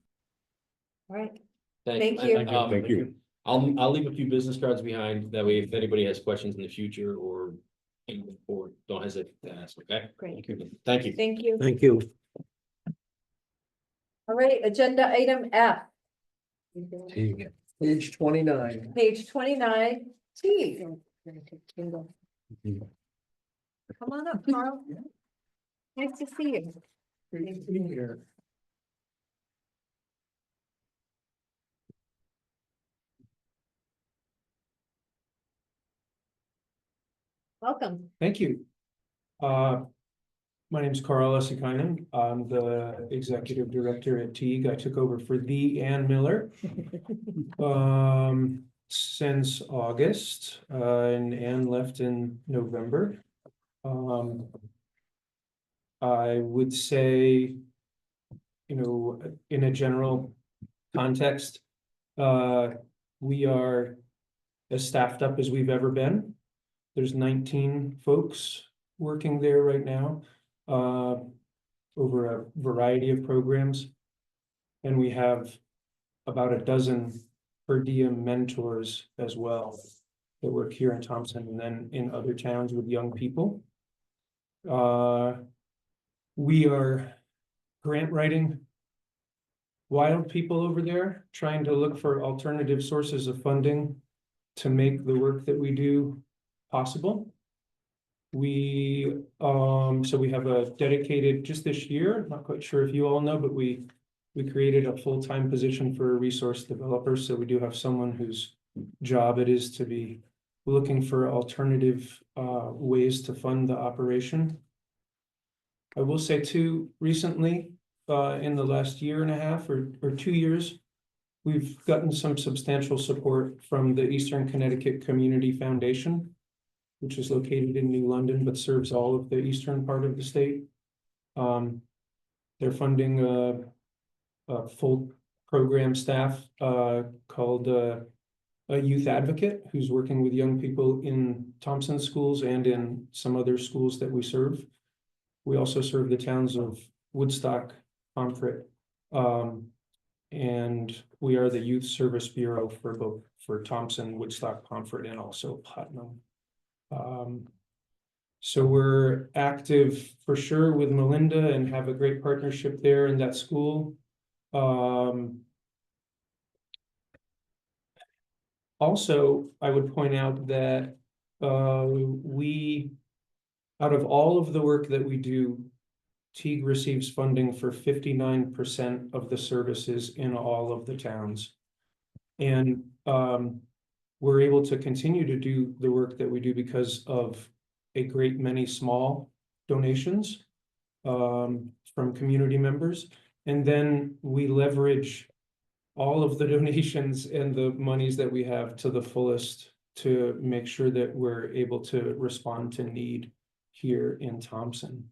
All right, Thank Thank you. Thank you. I'll leave a few business cards behind. That way, if anybody has questions in the future or don't hesitate to ask. Okay. great. Thank you. Thank you. Thank you. All right, agenda item F. Page 29. Page 29, T. Come on up, Carl. Nice to see you. Welcome. Thank you. My name is Carl Essikainen. I'm the executive director at Teague. I took over for the Ann Miller since August, and Ann left in November. I would say, you know, in a general context, we are as staffed up as we've ever been. There's 19 folks working there right now, over a variety of programs. And we have about a dozen per diem mentors as well that work here in Thompson and then in other towns with young people. We are grant writing wild people over there, trying to look for alternative sources of funding to make the work that we do possible. So we have a dedicated, just this year, not quite sure if you all know, but we created a full-time position for a resource developer. So we do have someone whose job it is to be looking for alternative ways to fund the operation. I will say too, recently, in the last year and a half or 2 years, we've gotten some substantial support from the Eastern Connecticut Community Foundation, which is located in New London, but serves all of the eastern part of the state. They're funding a full program staff called a youth advocate who's working with young people in Thompson schools and in some other schools that we serve. We also serve the towns of Woodstock, Pomfret, and we are the youth service bureau for Thompson, Woodstock, Pomfret, and also Putnam. So we're active for sure with Melinda and have a great partnership there in that school. Also, I would point out that out of all of the work that we do, Teague receives funding for 59% of the services in all of the towns. And we're able to continue to do the work that we do because of a great many small donations from community members. And then we leverage all of the donations and the monies that we have to the fullest to make sure that we're able to respond to need here in Thompson.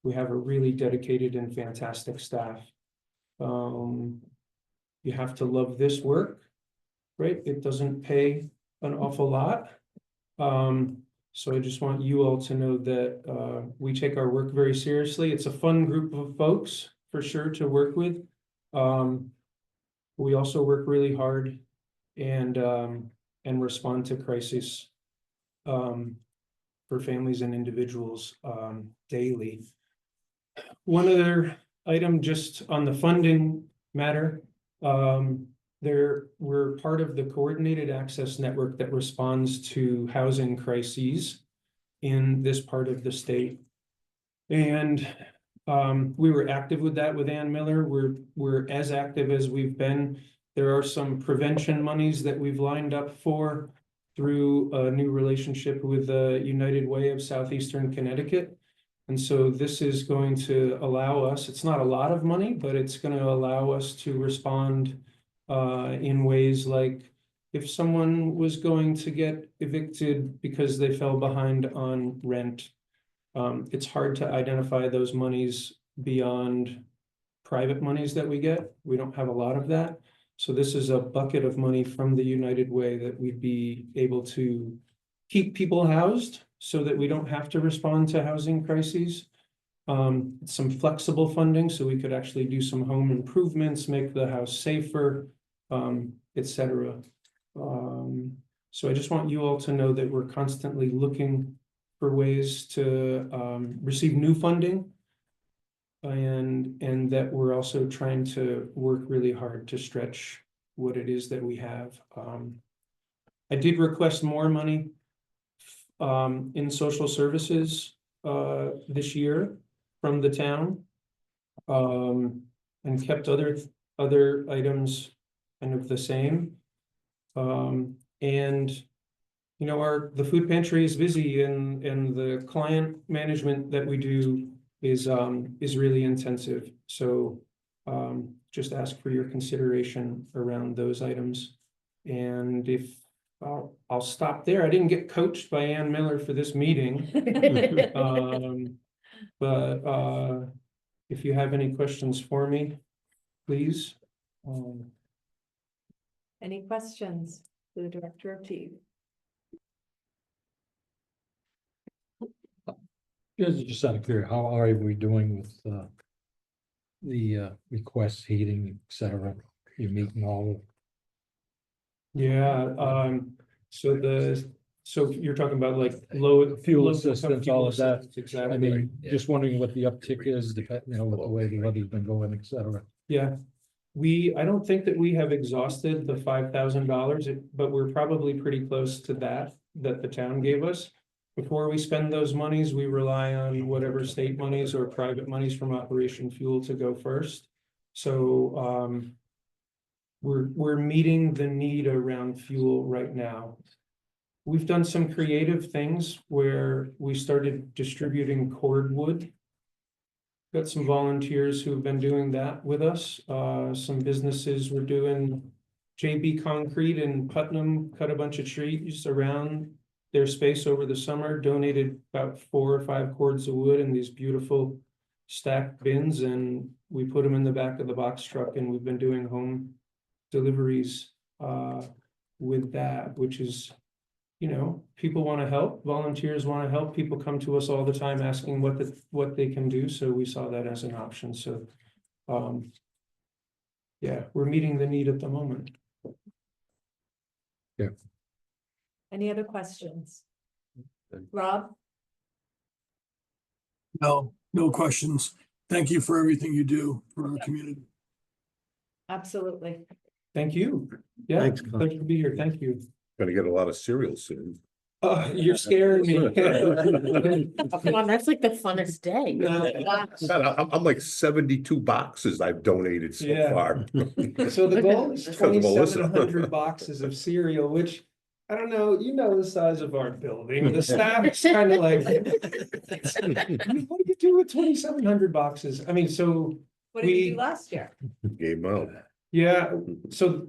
We have a really dedicated and fantastic staff. You have to love this work, right? It doesn't pay an awful lot. So I just want you all to know that we take our work very seriously. It's a fun group of folks for sure to work with. We also work really hard and respond to crises for families and individuals daily. One other item just on the funding matter, we're part of the coordinated access network that responds to housing crises in this part of the state. And we were active with that with Ann Miller. We're as active as we've been. There are some prevention monies that we've lined up for through a new relationship with the United Way of Southeastern Connecticut. And so this is going to allow us, it's not a lot of money, but it's going to allow us to respond in ways like if someone was going to get evicted because they fell behind on rent, it's hard to identify those monies beyond private monies that we get. We don't have a lot of that. So this is a bucket of money from the United Way that we'd be able to keep people housed so that we don't have to respond to housing crises. Some flexible funding so we could actually do some home improvements, make the house safer, etc. So I just want you all to know that we're constantly looking for ways to receive new funding and that we're also trying to work really hard to stretch what it is that we have. I did request more money in social services this year from the town. And kept other items kind of the same. And you know, the food pantry is busy and the client management that we do is really intensive. So just ask for your consideration around those items. And if I'll stop there. I didn't get coached by Ann Miller for this meeting. But if you have any questions for me, please. Any questions to the Director of T? Just out of curiosity, how are we doing with the requests, heating, et cetera? You're meeting all of. Yeah, so you're talking about like low Fuel low assistance, fuel all of that. assistance, exactly. I mean, just wondering what the uptick is, depending, you know, with the way the weather's been going, et cetera. Yeah, I don't think that we have exhausted the $5,000, but we're probably pretty close to that the town gave us. Before we spend those monies, we rely on whatever state monies or private monies from Operation Fuel to go first. So, we're meeting the need around fuel right now. We've done some creative things where we started distributing cordwood. Got some volunteers who've been doing that with us. Some businesses were doing JB Concrete in Putnam, cut a bunch of trees around their space over the summer, donated about 4 or 5 cords of wood in these beautiful stacked bins, and we put them in the back of the box truck, and we've been doing home deliveries with that, which is, you know, people want to help, volunteers want to help, people come to us all the time asking what they can do, so we saw that as an option. So yeah, we're meeting the need at the moment. Yeah. Any other questions? Rob? No, no questions. Thank you for everything you do for our community. Absolutely. Thank you. Yeah, Thanks, Con. pleasure to be here. Thank you. Gonna get a lot of cereal soon. You're scaring me. Oh, come on, that's like the funnest day. God, I'm like 72 boxes I've donated so Yeah. far. So the goal is Because of Melissa. 2,700 boxes of cereal, which, I don't know, you know the size of our building, the staff's kind of like. I mean, what do you do with 2,700 boxes? I mean, so, What did you We- do last year? Gave 'em out. yeah, so.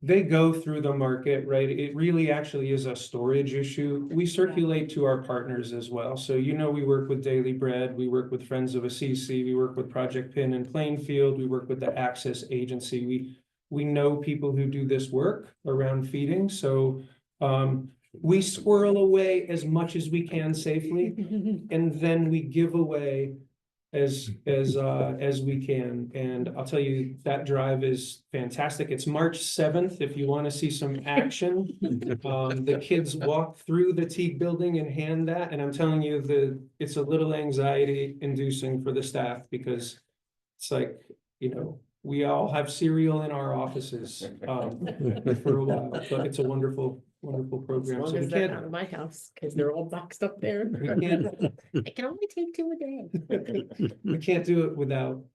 They go through the market, right? It really actually is a storage issue. We circulate to our partners as well. So, you know, we work with Daily Bread, we work with Friends of Assisi, we work with Project Pin in Plainfield, we work with the Access Agency. We know people who do this work around feeding, so we squirrel away as much as we can safely, and then we give away as we can. And I'll tell you, that drive is fantastic. It's March 7th, if you want to see some action. The kids walk through the Teague building and hand that, and I'm telling you, it's a little anxiety inducing for the staff, because it's like, you know, we all have cereal in our offices for a while, but it's a wonderful program. As So long we as they're can't, out of my house, because they're all boxed up there. we can't I can only take 2 a day. we can't do it without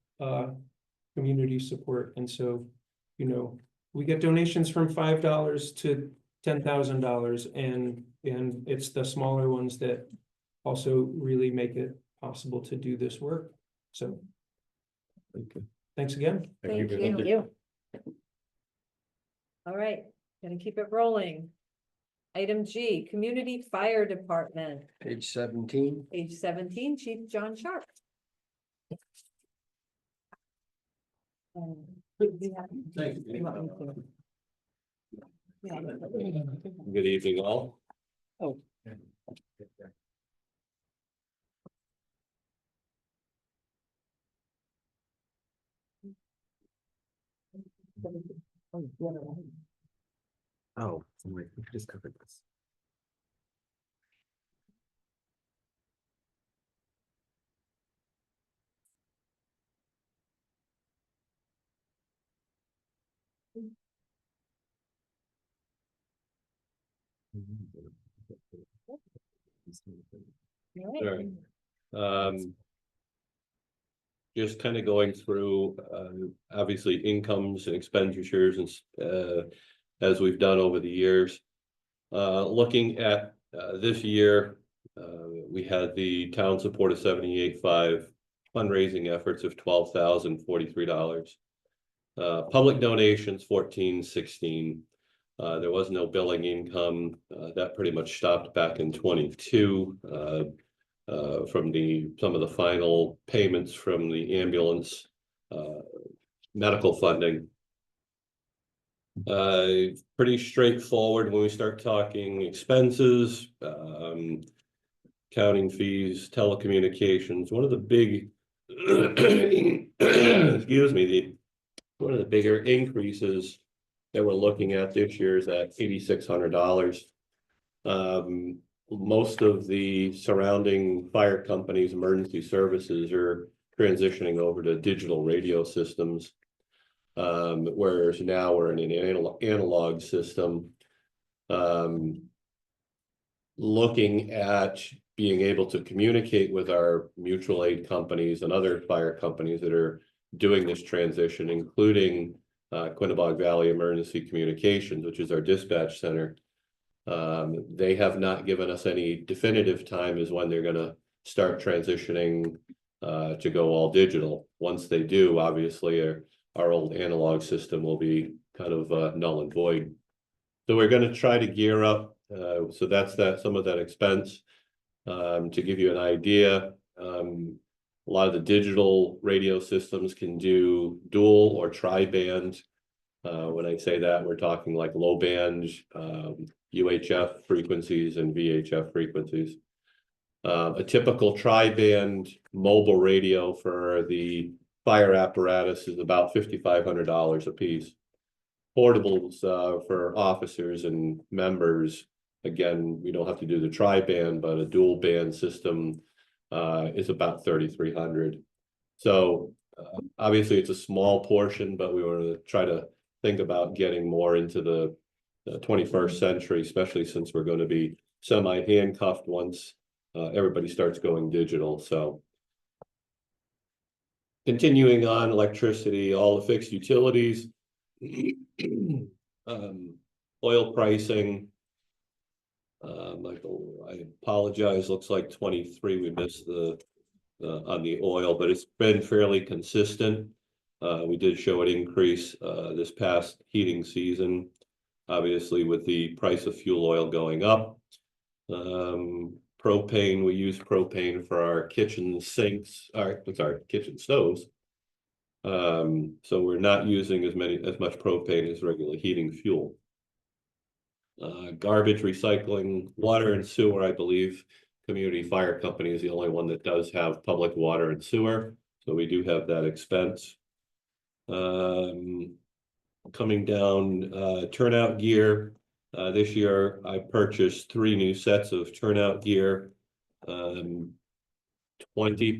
community support. And so, you know, we get donations from $5 to $10,000, and it's the smaller ones that also really make it possible to do this work. So thanks again. Thank Thank you. you. All right, gonna keep it rolling. Item G, Community Fire Department, Page 17. page 17, Chief John Sharp. Thank you. You want me to- Yeah. Good evening, all. Oh. Oh, wait, we just covered this. All right. Just kind of going through, obviously incomes and expenditures and, as we've done over the years. Looking at, this year, we had the town support of 78.5, fundraising efforts of $12,043. Public donations, 1416. There was no billing income, that pretty much stopped back in 22. From some of the final payments from the ambulance medical funding. Pretty straightforward when we start talking expenses, accounting fees, telecommunications. One of the big, excuse me, one of the bigger increases that we're looking at this year is at $8,600. Most of the surrounding fire companies, emergency services are transitioning over to digital radio systems. Whereas now we're in an analog system. Looking at being able to communicate with our mutual aid companies and other fire companies that are doing this transition, including Quinnebog Valley Emergency Communications, which is our dispatch center. They have not given us any definitive time as when they're going to start transitioning to go all digital. Once they do, obviously our old analog system will be kind of null and void. So we're going to try to gear up. So that's some of that expense. To give you an idea, a lot of the digital radio systems can do dual or tri-band. When I say that, we're talking like low band, UHF frequencies and VHF frequencies. A typical tri-band mobile radio for the fire apparatus is about $5,500 a piece. Portables for officers and members, again, we don't have to do the tri-band, but a dual band system is about $3,300. So obviously it's a small portion, but we want to try to think about getting more into the 21st century, especially since we're going to be semi-handcuffed once everybody starts going digital. So continuing on electricity, all the fixed utilities, oil pricing. Michael, I apologize. Looks like 23 we missed the on the oil, but it's been fairly consistent. We did show an increase this past heating season, obviously with the price of fuel oil going up. Propane, we use propane for our kitchen sinks, kitchen stoves. So we're not using as much propane as regular heating fuel. Garbage recycling, water and sewer, I believe Community Fire Company is the only one that does have public water and sewer. So we do have that expense. Coming down, turnout gear. This year I purchased 3 new sets of turnout gear, 20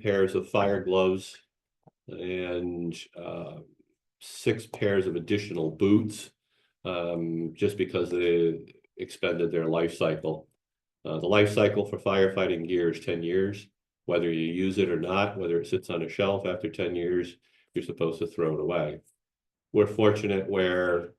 pairs of fire gloves, and 6 pairs of additional boots, just because they expended their life cycle. The life cycle for firefighting gear is 10 years. Whether you use it or not, whether it sits on a shelf after 10 years, you're supposed to throw it away. We're fortunate where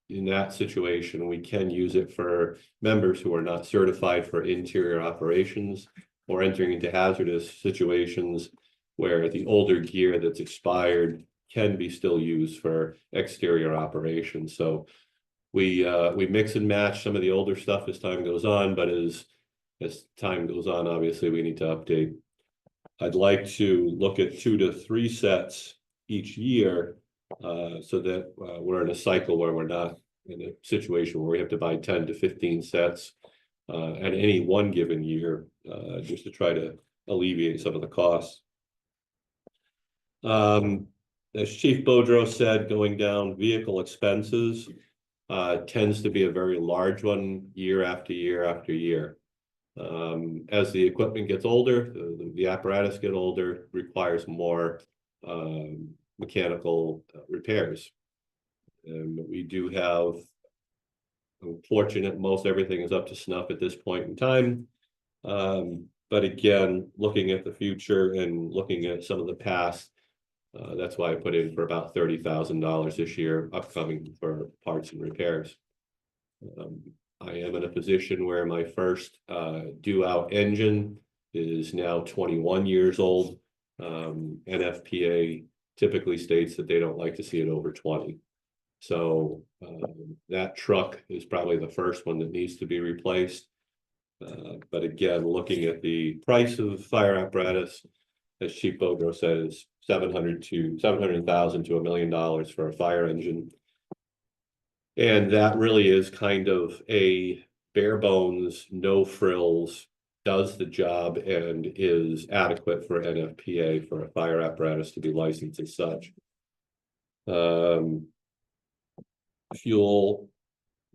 in that situation, we can use it for members who are not certified for interior operations or entering into hazardous situations where the older gear that's expired can be still used for exterior operations. So we mix and match some of the older stuff as time goes on, but as time goes on, obviously we need to update. I'd like to look at 2 to 3 sets each year, so that we're in a cycle where we're not in a situation where we have to buy 10 to 15 sets at any one given year, just to try to alleviate some of the costs. As Chief Boudreau said, going down vehicle expenses tends to be a very large one year after year after year. As the equipment gets older, the apparatus get older, requires more mechanical repairs. And we do have, I'm fortunate, most everything is up to snuff at this point in time. But again, looking at the future and looking at some of the past, that's why I put in for about $30,000 this year upcoming for parts and repairs. I am in a position where my first due out engine is now 21 years old. NFPA typically states that they don't like to see it over 20. So that truck is probably the first one that needs to be replaced. But again, looking at the price of fire apparatus, as Chief Boudreaux says, $700,000 to $1 million for a fire engine. And that really is kind of a bare bones, no frills, does the job and is adequate for NFPA for a fire apparatus to be licensed as such. Fuel,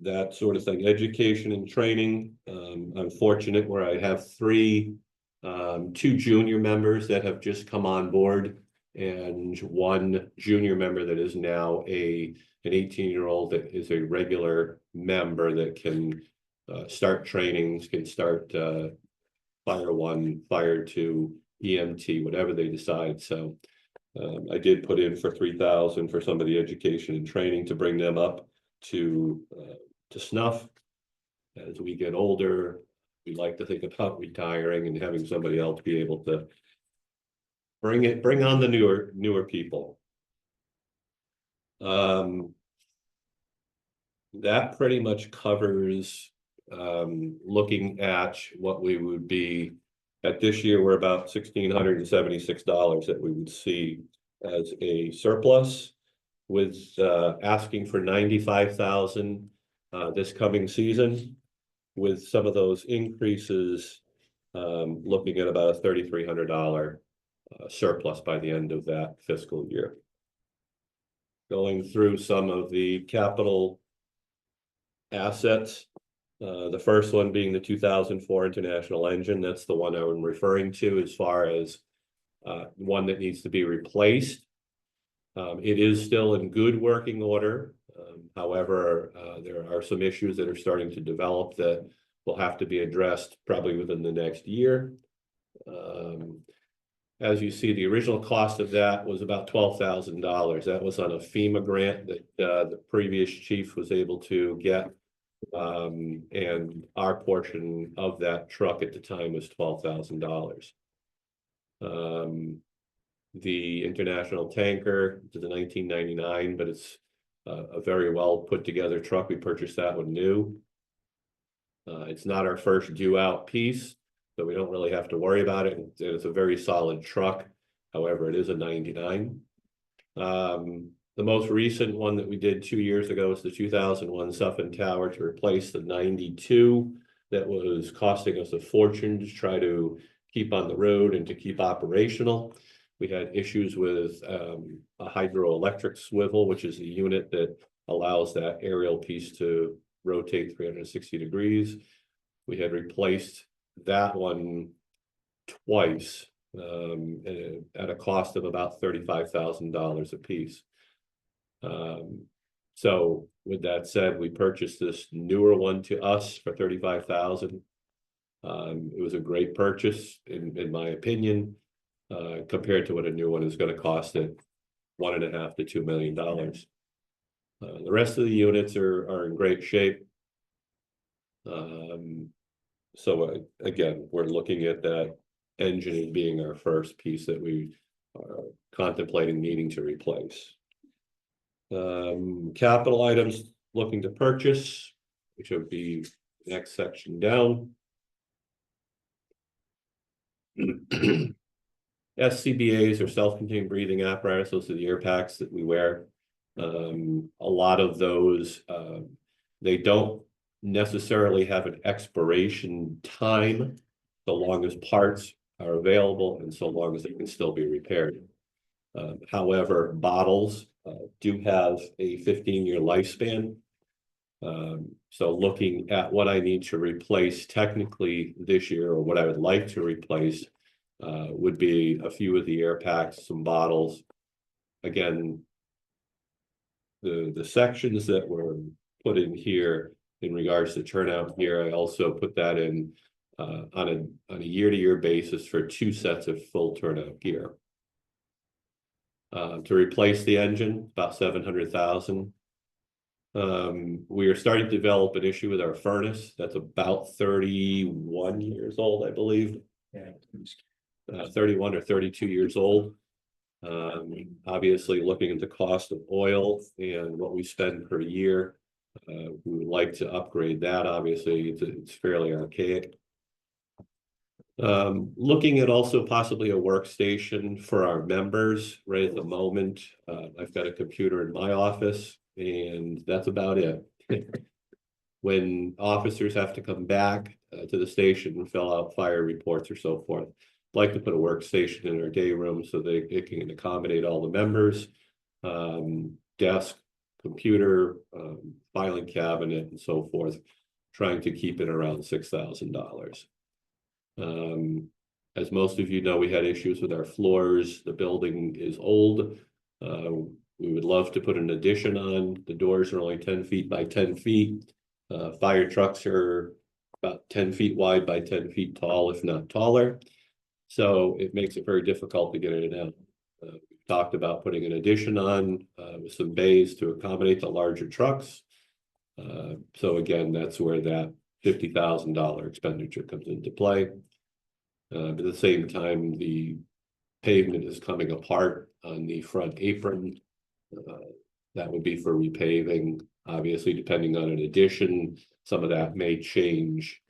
that sort of thing, education and training. I'm fortunate where I have two junior members that have just come on board and one junior member that is now an 18-year-old that is a regular member that can start trainings, can start fire 1, fire 2, EMT, whatever they decide. So I did put in for $3,000 for some of the education and training to bring them up to snuff. As we get older, we like to think about retiring and having somebody else be able to bring on the newer people. That pretty much covers looking at what we would be at this year. We're about $1,676 that we would see as a surplus, with asking for $95,000 this coming season, with some of those increases looking at about a $3,300 surplus by the end of that fiscal year. Going through some of the capital assets, the first one being the 2004 International engine. That's the one I'm referring to as far as one that needs to be replaced. It is still in good working order. However, there are some issues that are starting to develop that will have to be addressed probably within the next year. As you see, the original cost of that was about $12,000. That was on a FEMA grant that the previous chief was able to get. And our portion of that truck at the time was $12,000. The International tanker is a 1999, but it's a very well put together truck. We purchased that one new. It's not our first due out piece, so we don't really have to worry about it. It's a very solid truck. However, it is a 99. The most recent one that we did 2 years ago is the 2001 Suffolk Tower to replace the 92 that was costing us a fortune to try to keep on the road and to keep operational. We had issues with a hydroelectric swivel, which is the unit that allows that aerial piece to rotate 360 degrees. We had replaced that one twice at a cost of about $35,000 a piece. So with that said, we purchased this newer one to us for $35,000. It was a great purchase in my opinion, compared to what a new one is going to cost at $1.5 to $2 million. The rest of the units are in great shape. So again, we're looking at that engine as being our first piece that we are contemplating needing to replace. Capital items looking to purchase, which would be the next section down. SCBAs or self-contained breathing apparatus. Those are the ear packs that we wear. A lot of those, they don't necessarily have an expiration time, so long as parts are available and so long as they can still be repaired. However, bottles do have a 15-year lifespan. So looking at what I need to replace technically this year, or what I would like to replace, would be a few of the air packs, some bottles. Again, the sections that were put in here in regards to turnout gear, I also put that in on a year-to-year basis for 2 sets of full turnout gear. To replace the engine, about 700,000. We are starting to develop an issue with our furnace that's about 31 years old, I believe. 31 or 32 years old. Obviously looking at the cost of oil and what we spend per year, we would like to upgrade that. Obviously, it's fairly archaic. Looking at also possibly a workstation for our members right at the moment. I've got a computer in my office and that's about it. When officers have to come back to the station and fill out fire reports or so forth, I'd like to put a workstation in our day room so that it can accommodate all the members. Desk, computer, filing cabinet and so forth, trying to keep it around $6,000. As most of you know, we had issues with our floors. The building is old. We would love to put an addition on. The doors are only 10 feet by 10 feet. Fire trucks are about 10 feet wide by 10 feet tall, if not taller. So it makes it very difficult to get in and out. We talked about putting an addition on with some bays to accommodate the larger trucks. So again, that's where that $50,000 expenditure comes into play. But at the same time, the pavement is coming apart on the front apron. That would be for repaving. Obviously, depending on an addition, some of that may change.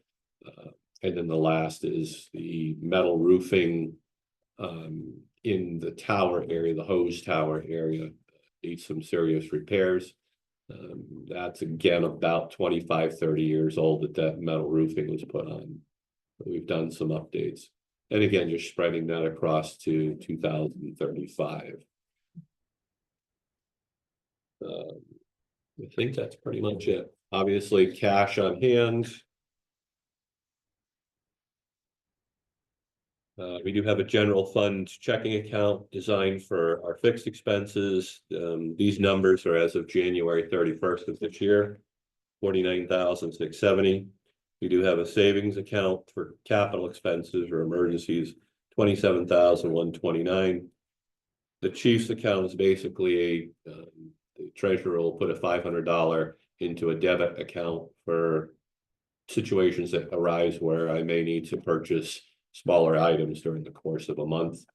And then the last is the metal roofing in the tower area, the hose tower area, needs some serious repairs. That's again about 25, 30 years old that metal roofing was put on. We've done some updates. And again, you're spreading that across to 2035. I think that's pretty much it. Obviously, cash on hand. We do have a general fund checking account designed for our fixed expenses. These numbers are as of January 31st of this year, 49,670. We do have a savings account for capital expenses or emergencies, 27,129. The chief's account is basically the treasurer will put a $500 into a debit account for situations that arise where I may need to purchase smaller items during the course of a month.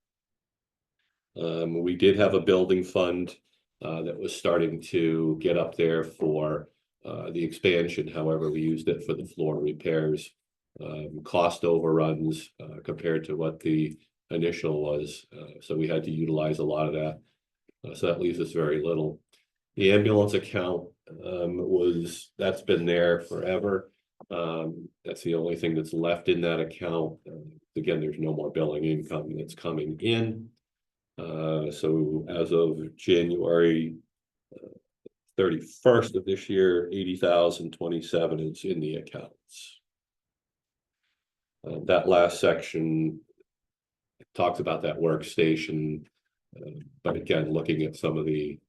We did have a building fund that was starting to get up there for the expansion. However, we used it for the floor repairs, cost overruns compared to what the initial was. So we had to utilize a lot of that. So that leaves us very little. The ambulance account that's been there forever. That's the only thing that's left in that account. Again, there's no more billing income that's coming in. So as of January 31st of this year, 80,027 is in the accounts. That last section talks about that workstation, but again, looking at some of the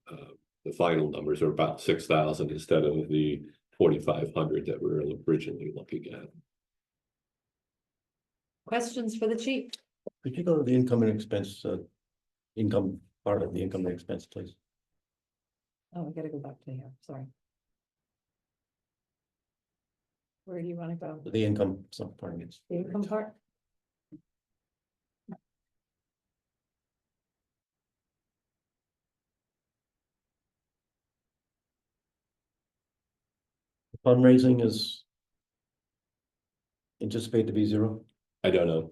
final numbers are about 6,000 instead of the 4,500 that we were originally looking at. Questions for the chief? Could you go to the income and expense, income part of the income and expense, please? Oh, I gotta go back to here, sorry. Where do you wanna go? The income, some part of it. The income part? Fundraising is anticipated to be zero. I don't know.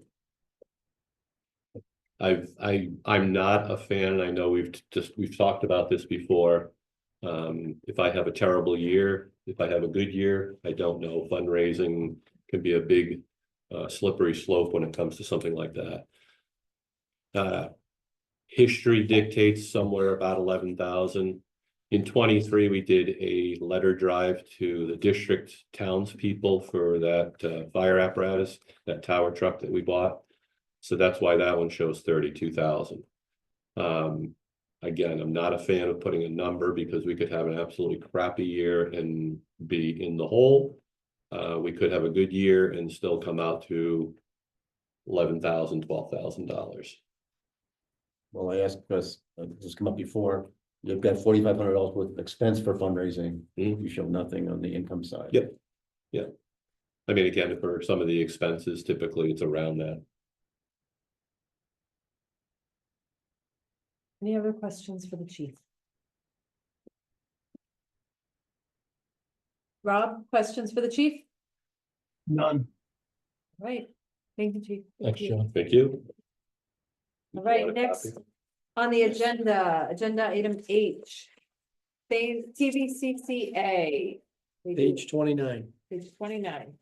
I'm not a fan. I know we've talked about this before. If I have a terrible year, if I have a good year, I don't know. Fundraising can be a big slippery slope when it comes to something like that. History dictates somewhere about 11,000. In 23, we did a letter drive to the district townspeople for that fire apparatus, that tower truck that we bought. So that's why that one shows 32,000. Again, I'm not a fan of putting a number because we could have an absolutely crappy year and be in the hole. we could have a good year and still come out to $11,000, $12,000. Well, I asked because this has come up before. You've got $4,500 worth of expense for fundraising. You show nothing on the income side. Yep. Yeah. I mean, again, for some of the expenses, typically it's around that. Any other questions for the chief? Rob, questions for the chief? None. Right, thank you, chief. Thanks, John. Thank you. All right, next on the agenda item H. TVCCA. Page 29. Page 29.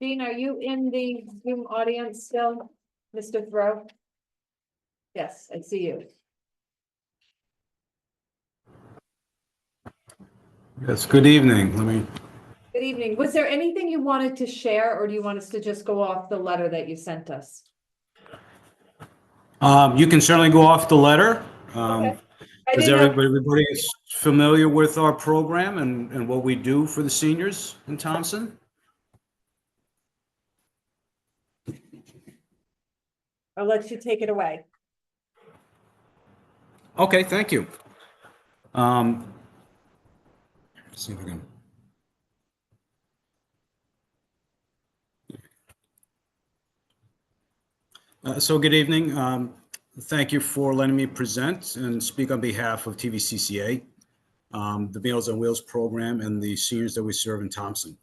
Dean, are you in the Zoom audience still, Mr. Throw? Yes, I see you. Yes, good evening. Good evening. Was there anything you wanted to share, or do you want us to just go off the letter that you sent us? You can certainly go off the letter. Okay. Because everybody is familiar with our program and what we do for the seniors in Thompson. I'll let you take it away. Okay, thank you. Let's see if I can. So good evening. Thank you for letting me present and speak on behalf of TVCCA, the Meals on Wheels program, and the seniors that we serve in Thompson.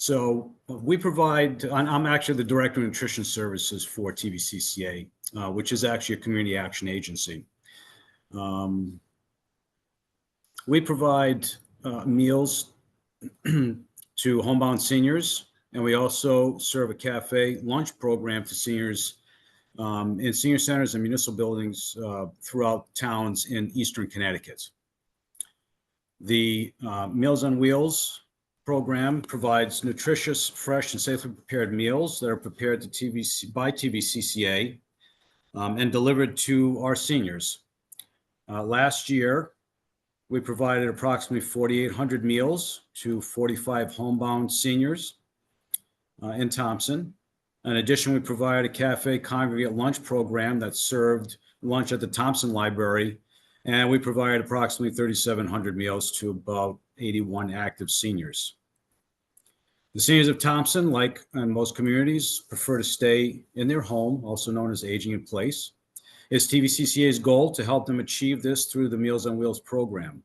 So we provide, I'm actually the Director of Nutrition Services for TVCCA, which is actually a community action agency. We provide meals to homebound seniors, and we also serve a cafe lunch program to seniors in senior centers and municipal buildings throughout towns in Eastern Connecticut. The Meals on Wheels program provides nutritious, fresh, and safely prepared meals that are prepared by TVCCA and delivered to our seniors. Last year, we provided approximately 4,800 meals to 45 homebound seniors in Thompson. In addition, we provided a cafe congregate lunch program that served lunch at the Thompson Library, and we provided approximately 3,700 meals to about 81 active seniors. The seniors of Thompson, like in most communities, prefer to stay in their home, also known as aging in place. It's TVCCA's goal to help them achieve this through the Meals on Wheels program.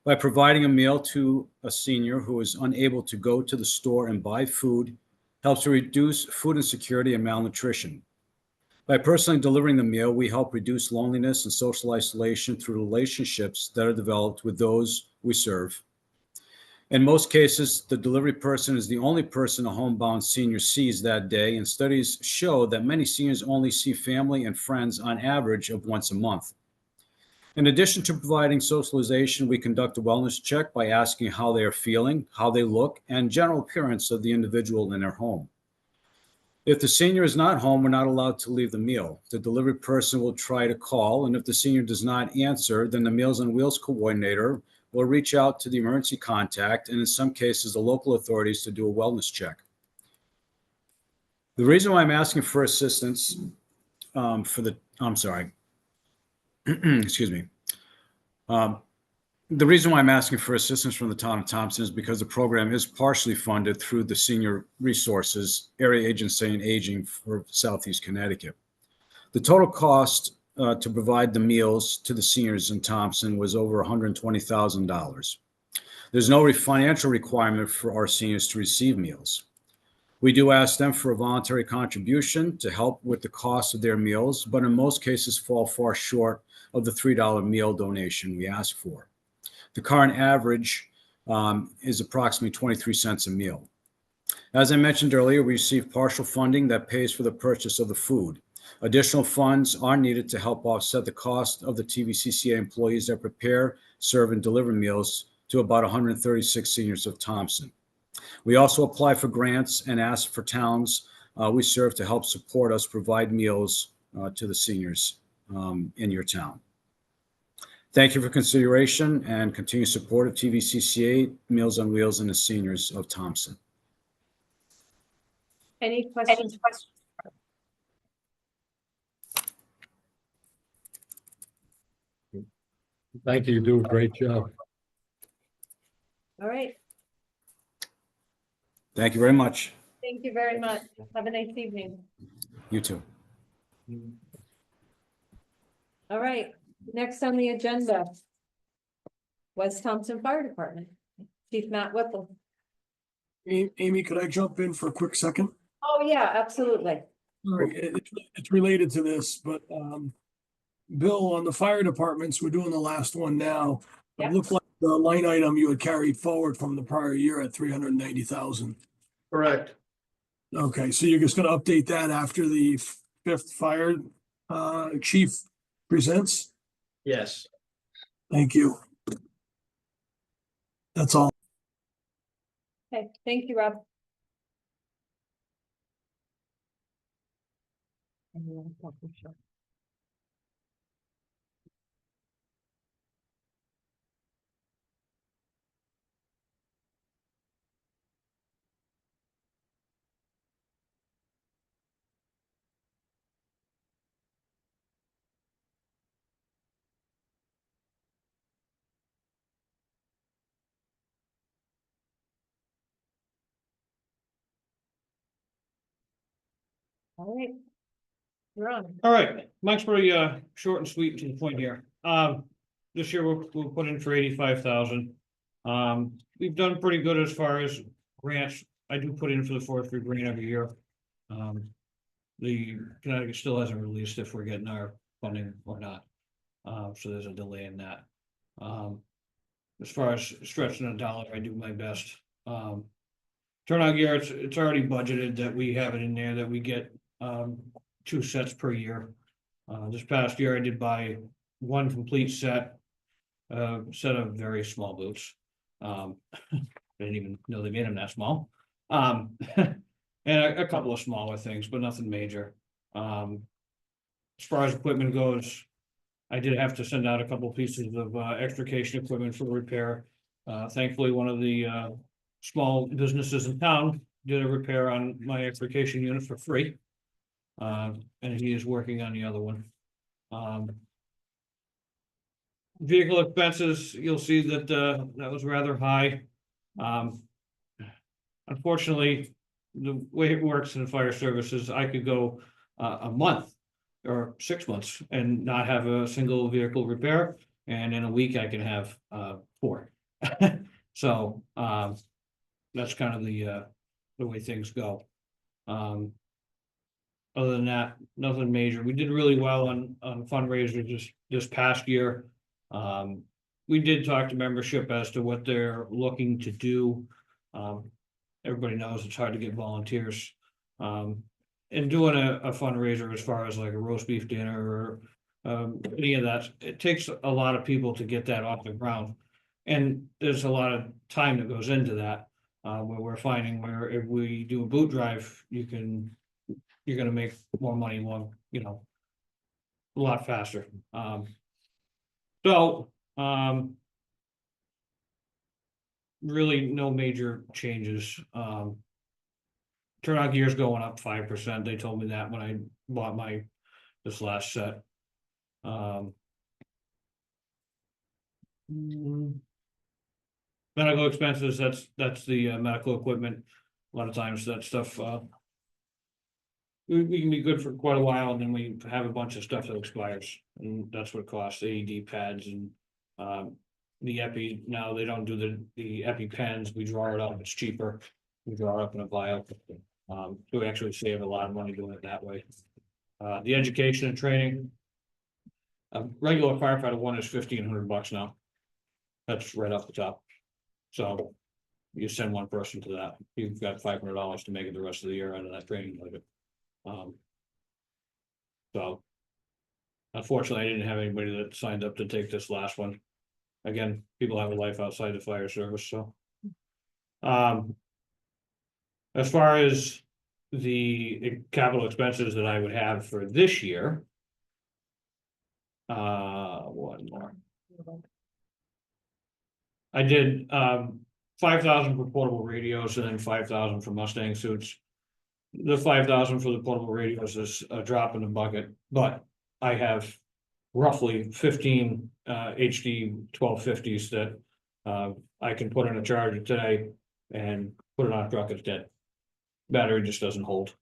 By providing a meal to a senior who is unable to go to the store and buy food, helps to reduce food insecurity and malnutrition. By personally delivering the meal, we help reduce loneliness and social isolation through relationships that are developed with those we serve. In most cases, the delivery person is the only person a homebound senior sees that day, and studies show that many seniors only see family and friends on average of once a month. In addition to providing socialization, we conduct a wellness check by asking how they are feeling, how they look, and general appearance of the individual in their home. If the senior is not home, we're not allowed to leave the meal. The delivery person will try to call, and if the senior does not answer, then the Meals on Wheels coordinator will reach out to the emergency contact, and in some cases, the local authorities to do a wellness check. The reason why I'm asking for assistance excuse me. The reason why I'm asking for assistance from the town of Thompson is because the program is partially funded through the Senior Resources Area Agency on Aging for Southeast Connecticut. The total cost to provide the meals to the seniors in Thompson was over $120,000. There's no financial requirement for our seniors to receive meals. We do ask them for a voluntary contribution to help with the cost of their meals, but in most cases fall far short of the $3 meal donation we ask for. The current average is approximately 23 cents a meal. As I mentioned earlier, we receive partial funding that pays for the purchase of the food. Additional funds are needed to help offset the cost of the TVCCA employees that prepare, serve, and deliver meals to about 136 seniors of Thompson. We also apply for grants and ask for towns we serve to help support us provide meals to the seniors in your town. Thank you for consideration and continued support of TVCCA, Meals on Wheels, and the seniors of Thompson. Any questions? Thank you, you do a great job. All right, Thank you very much. thank you very much. Have a nice evening. You too. All right, next on the agenda. West Thompson Fire Department, Chief Matt Whipple. Amy, could I jump in for a quick second? Oh, yeah, absolutely. All right, it's related to this, but Bill, on the fire departments, we're doing the last one now. It Yep. looked like the line item you had carried forward from the prior year at 390,000. Correct. Okay, so you're just gonna update that after the fifth fire chief presents? Yes. Thank you. That's all. Okay, thank you, Rob. All right. You're on. All right, mine's pretty short and sweet to the point here. This year we'll put in for 85,000. We've done pretty good as far as grants. I do put in for the forestry grant every year. The Connecticut still hasn't released if we're getting our funding or not. So there's a delay in that. As far as stretching a dollar, I do my best. Turnout gear, it's already budgeted that we have it in there, that we get 2 sets per year. This past year I did buy 1 complete set of very small boots. I didn't even know they made them that small. And a couple of smaller things, but nothing major. As far as equipment goes, I did have to send out a couple pieces of extrication equipment for repair. Thankfully, one of the small businesses in town did a repair on my extrication unit for free. And he is working on the other one. Vehicle expenses, you'll see that that was rather high. Unfortunately, the way it works in fire services, I could go a month or 6 months and not have a single vehicle repair, and in a week I can have 4. So that's kind of the way things go. Other than that, nothing major. We did really well on fundraisers this past year. We did talk to membership as to what they're looking to do. Everybody knows it's hard to get volunteers. And doing a fundraiser as far as like a roast beef dinner or any of that, it takes a lot of people to get that off the ground. And there's a lot of time that goes into that. Where we're finding where if we do a boot drive, you're gonna make more money, a lot faster. Really no major changes. Turnout gear's going up 5%. They told me that when I bought this last set. Medical expenses, that's the medical equipment. A lot of times that stuff, we can be good for quite a while, and then we have a bunch of stuff that expires, and that's what it costs. AED pads and the epi. Now they don't do the epi pens. We draw it up. It's cheaper. We draw it up in a vial. So we actually save a lot of money doing it that way. The education and training. A regular firefighter one is $1,500 now. That's right off the top. So you send one person to that, you've got $500 to make it the rest of the year out of that training budget. So unfortunately, I didn't have anybody that signed up to take this last one. Again, people have a life outside the fire service, so. As far as the capital expenses that I would have for this year, One more. I did, 5,000 for portable radios and then 5,000 for Mustang suits. The 5,000 for the portable radios is a drop in the bucket, but I have roughly 15 HD 1250s that I can put in a charger today and put it on a truck, it's dead. Battery just doesn't hold.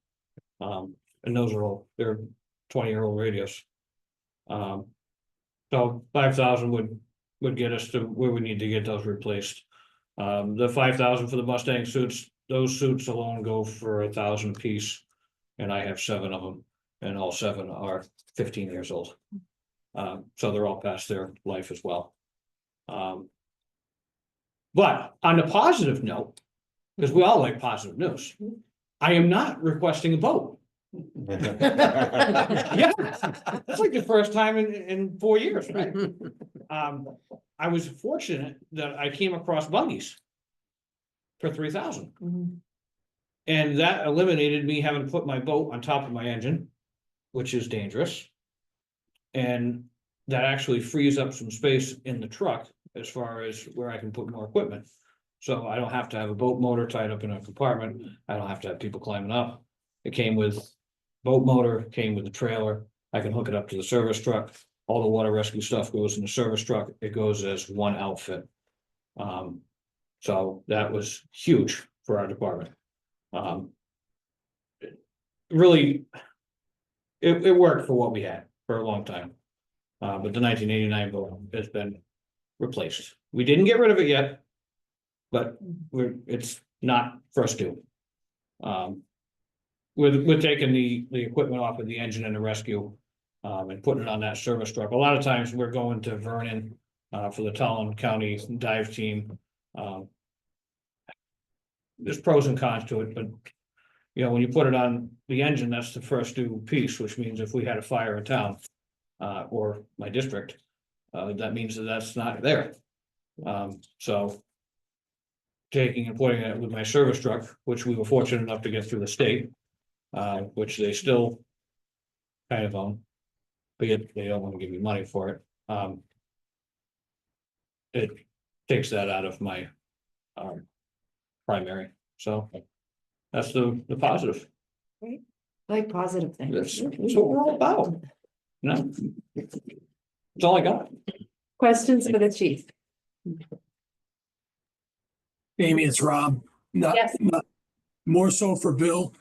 And those are all, they're 20-year-old radios. So 5,000 would get us to where we need to get those replaced. The 5,000 for the Mustang suits, those suits alone go for 1,000 piece. And I have 7 of them, and all 7 are 15 years old. So they're all past their life as well. But on a positive note, because we all like positive news, I am not requesting a boat. Yeah, it's like the first time in 4 years, right? I was fortunate that I came across buggies for 3,000. And that eliminated me having to put my boat on top of my engine, which is dangerous. And that actually frees up some space in the truck as far as where I can put more equipment. So I don't have to have a boat motor tied up in a compartment. I don't have to have people climbing up. It came with boat motor, came with the trailer. I can hook it up to the service truck. All the water rescue stuff goes in the service truck. It goes as one outfit. So that was huge for our department. Really, it worked for what we had for a long time. But the 1989 boat has been replaced. We didn't get rid of it yet, but it's not first due. We're taking the equipment off of the engine and the rescue, and putting it on that service truck. A lot of times we're going to Vernon, for the Talon County dive team. There's pros and cons to it, but you know, when you put it on the engine, that's the first due piece, which means if we had a fire in town, or my district, that means that that's not there. So taking and putting it with my service truck, which we were fortunate enough to get through the state, which they still kind of own, but yet they don't want to give you money for it. It takes that out of my primary, so that's the positive. I like positive That's things. what we're all about. No, that's all I got. Questions for the chief? Amy, it's Rob. Yes. More so for Bill.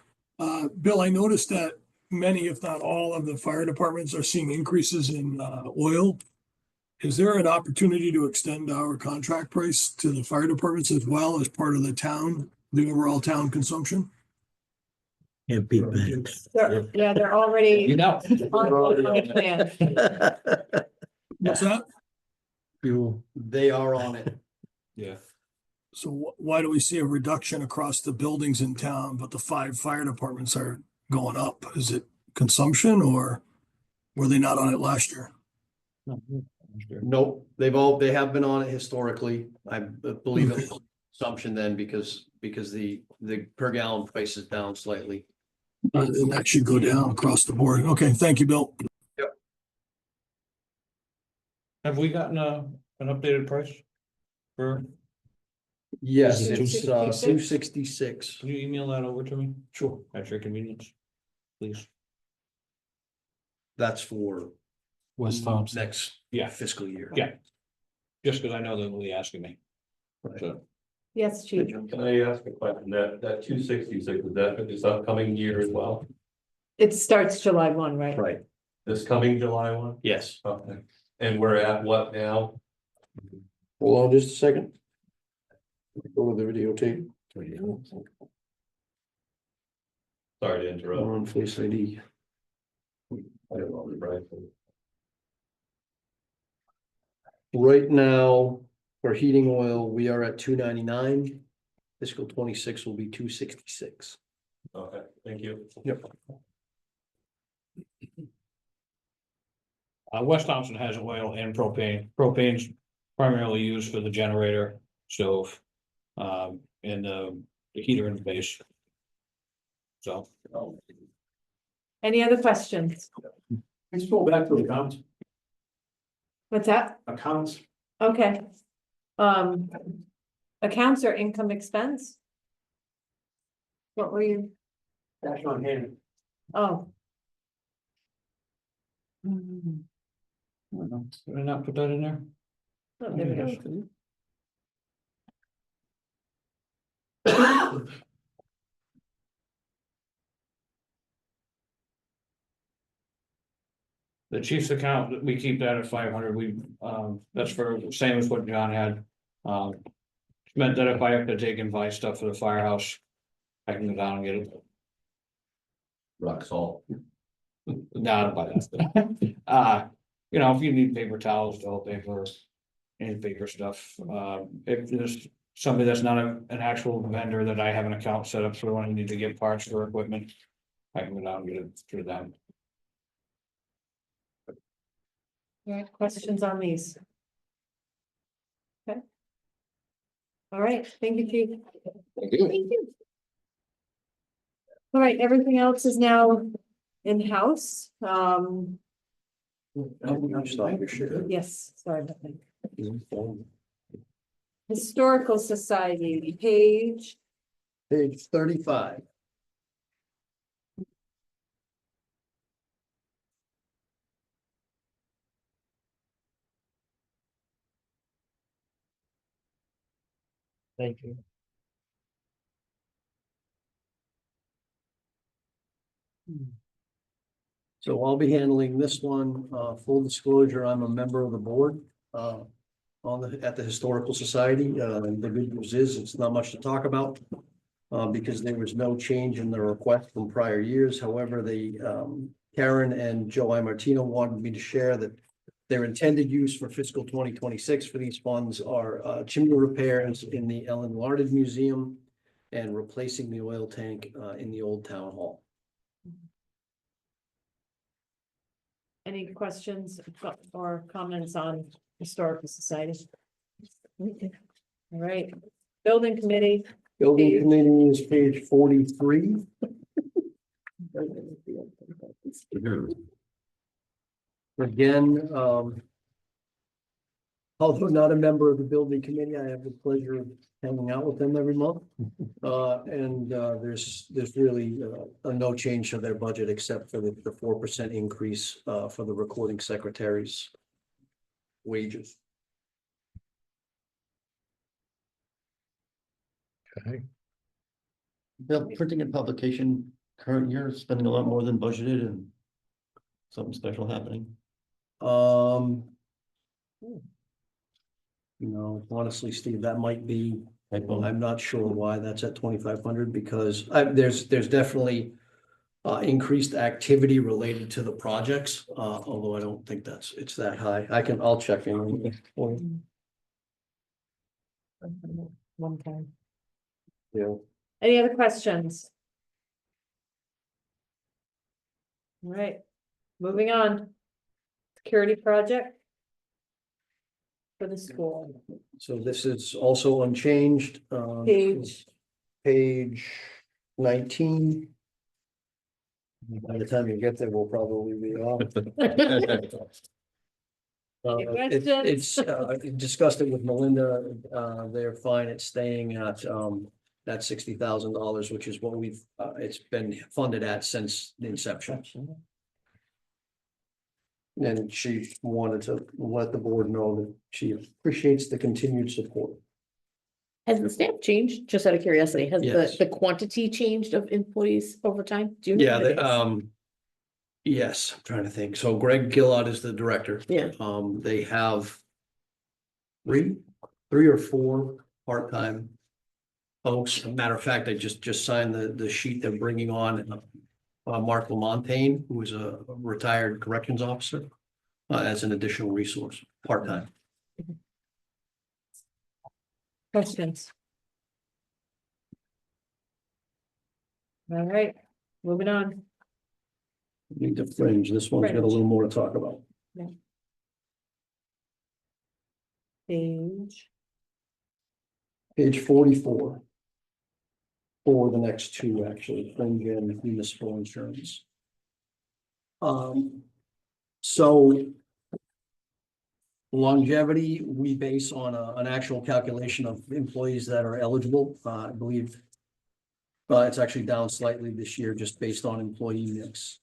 Bill, I noticed that many, if not all, of the fire departments are seeing increases in oil. Is there an opportunity to extend our contract price to the fire departments as well as part of the town, the overall town consumption? Can't beat that. Yeah, they're already. You know. on the plan. What's that? They are on it. Yeah. So why do we see a reduction across the buildings in town, but the 5 fire departments are going up? Is it consumption or were they not on it last year? Nope, they have been on it historically. I believe it was consumption then because the per gallon price is down slightly. And that should go down across the board. Okay, thank you, Bill. Have we gotten an updated price for? Yes, Is it it's 266? 266. Can you email that over to me? Sure. At your convenience, please. That's for West Thompson. next Yeah. fiscal year. Yeah. Just because I know they'll be asking me. So, Yes, chief. Can I ask a question? That 266, is that for this upcoming year as well? It starts July 1, right? Right, This coming July 1? yes. Okay. And we're at what now? Hold on just a second. Go to the videotape. Sorry to interrupt. We're on Face ID. I don't know, right? Right now, for heating oil, we are at 299. Fiscal 26 will be 266. Okay, thank you. Yep. West Thompson has oil and propane. Propane's primarily used for the generator, stove, and the heater in the base. So. Any other questions? Let's go back to accounts. What's that? Accounts. Okay. Um, accounts or income expense? What were you? Cash on hand. Oh, Did I not put that in there? oh, there we go. The chief's account, we keep that at 500, that's for, same as what John had. Meant that if I have to take and buy stuff for the firehouse, I can go down and get it. Rock salt. Not about that. If you need paper towels, toilet paper, any paper stuff, if there's somebody that's not an actual vendor that I have an account set up for when I need to get parts for equipment, I can go down and get it through them. All right, questions on these? Okay. All right, thank you, Chief. Thank you. Thank you. All right, everything else is now in-house. Yes, sorry about that. Historical Society, page, Page 35. Thank you. So I'll be handling this one. Full disclosure, I'm a member of the board at the Historical Society. The good news is it's not much to talk about because there was no change in the request from prior years. However, Karen and Joe Martino wanted me to share that their intended use for fiscal 2026 for these funds are chimney repairs in the Ellen Larded Museum and replacing the oil tank in the old town hall. any questions or comments on Historical Society? All right, Building Committee. Building Committee is page 43. Again, although not a member of the building committee, I have the pleasure of hanging out with them every month. There's really no change to their budget except for the 4% increase for the recording secretary's wages. Okay. Bill, printing and publication current year, spending a lot more than budgeted and something special happening. Honestly, Steve, that might be, Typo. I'm not sure why that's at 2,500 because there's definitely increased activity related to the projects, although I don't think it's that high. I'll check in. One time. Yeah. Any other questions? All right, moving on. Security project for the school. So this is also unchanged. Page 19. By the time you get there, we'll probably be off. Discussed it with Melinda. They're fine. It's staying at that $60,000, which is what it's been funded at since the inception. And she wanted to let the board know that she appreciates the continued support. Has the staff changed? Just out of curiosity, has Yes. the quantity changed of employees over time? Do you know? Yeah, yes, I'm trying to think. So Greg Gillard is the director. Yeah. They have three or four part-time folks. Matter of fact, I just signed the sheet they're bringing on Mark Lamontagne, who is a retired corrections officer, as an additional resource, part-time. Questions? All right, moving on. Need to fringe. This one's got a little more to talk about. Page 44. For the next two, actually, fringe and municipal insurance. So Longevity, we base on an actual calculation of employees that are eligible, I believe. It's actually down slightly this year, just based on employee mix.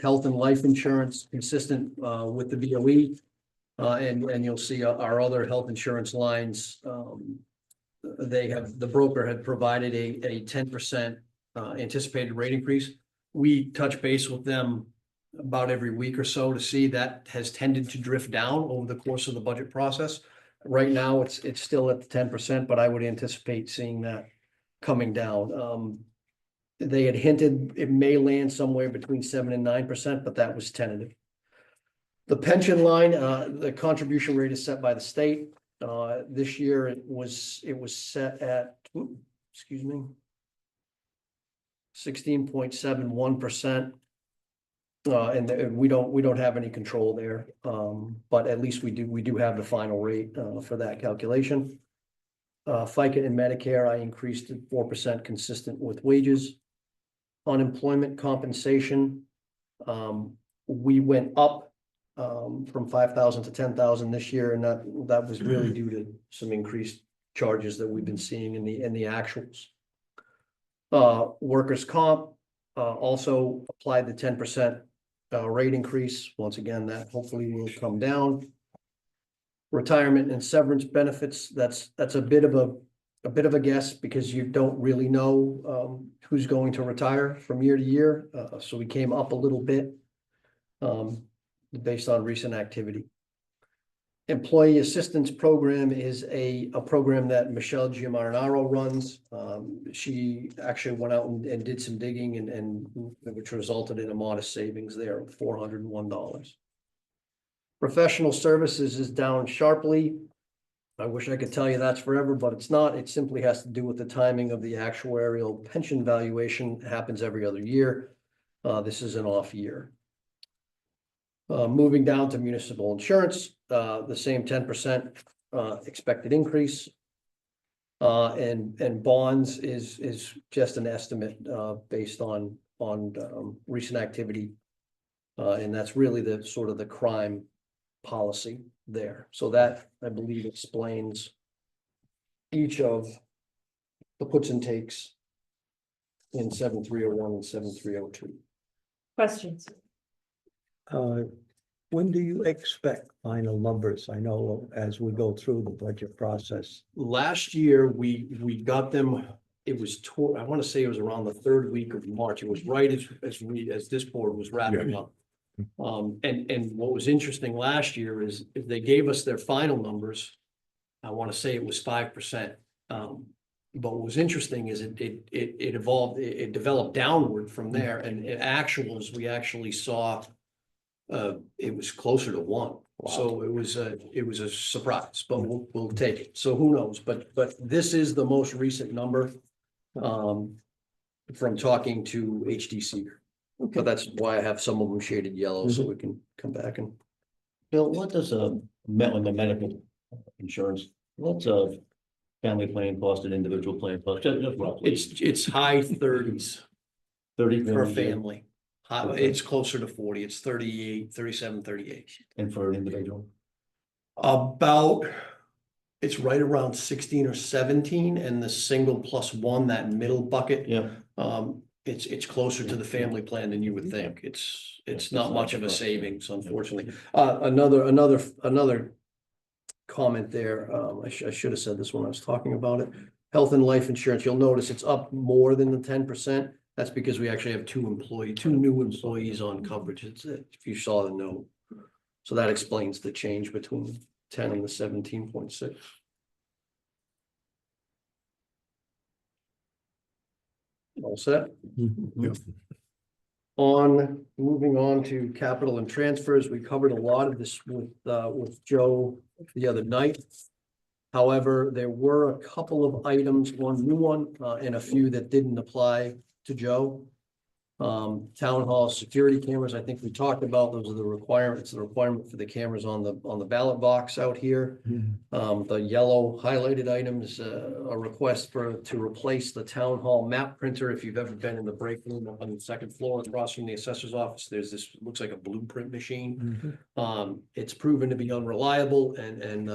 Health and life insurance, consistent, with the BOE. And you'll see our other health insurance lines, the broker had provided a 10% anticipated rate increase. We touch base with them about every week or so to see that has tended to drift down over the course of the budget process. Right now, it's still at the 10%, but I would anticipate seeing that coming down. They had hinted it may land somewhere between 7% and 9%, but that was tentative. The pension line, the contribution rate is set by the state. This year it was set at, 16.71%. And we don't have any control there. But at least we do have the final rate for that calculation. FICA and Medicare, I increased to 4% consistent with wages. Unemployment compensation, we went up from 5,000 to 10,000 this year, and that was really due to some increased charges that we've been seeing in the actuals. Workers' comp also applied the 10% rate increase. Once again, that hopefully will come down. Retirement and severance benefits, that's a bit of a guess, because you don't really know who's going to retire from year to year. So we came up a little bit based on recent activity. Employee assistance program is a program that Michelle Giamarinaro runs. She actually went out and did some digging and which resulted in a modest savings there of $401. Professional services is down sharply. I wish I could tell you that's forever, but it's not. It simply has to do with the timing of the actuarial pension valuation. It happens every other year. This is an off year. Moving down to municipal insurance, the same 10% expected increase. And bonds is just an estimate based on recent activity. And that's really the sort of the crime policy there. So that, I believe, explains each of the puts and takes in 7301 and 7302. Questions? When do you expect final numbers? I know as we go through the budget process. Last year, we got them, it was, I want to say it was around the third week of March. It was right as this board was wrapping up. And what was interesting last year is if they gave us their final numbers, I want to say it was 5%. But what was interesting is it evolved, it developed downward from there, and in actuals, we actually saw it was closer to 1. Wow. So it was a surprise, but we'll take it. So who knows? But this is the most recent number from talking to HDC. Okay. But that's why I have some of them shaded yellow, so we can come back and. Bill, what does the medical insurance, what's a family plan cost, an individual plan cost? Just roughly. It's high 30s 30 for a grand. family. It's closer to 40. It's 38, 37, 38. And for an individual? It's right around 16 or 17, and the single plus one, that middle bucket. Yeah. It's closer to the family plan than you would think. It's not much of a savings, unfortunately. Another comment there. I should have said this when I was talking about it. Health and life insurance, you'll notice it's up more than the 10%. That's because we actually have two new employees on coverage. It's if you saw the note. So that explains the change between 10 and the 17.6. All set? Yep. Moving on to capital and transfers, we covered a lot of this with Joe the other night. However, there were a couple of items, one new one, and a few that didn't apply to Joe. Town hall security cameras, I think we talked about, those are the requirements, the requirement for the cameras on the ballot box out here. The yellow highlighted items, a request to replace the town hall map printer. If you've ever been in the break room up on the second floor across from the assessor's office, there's this, looks like a blueprint machine. It's proven to be unreliable and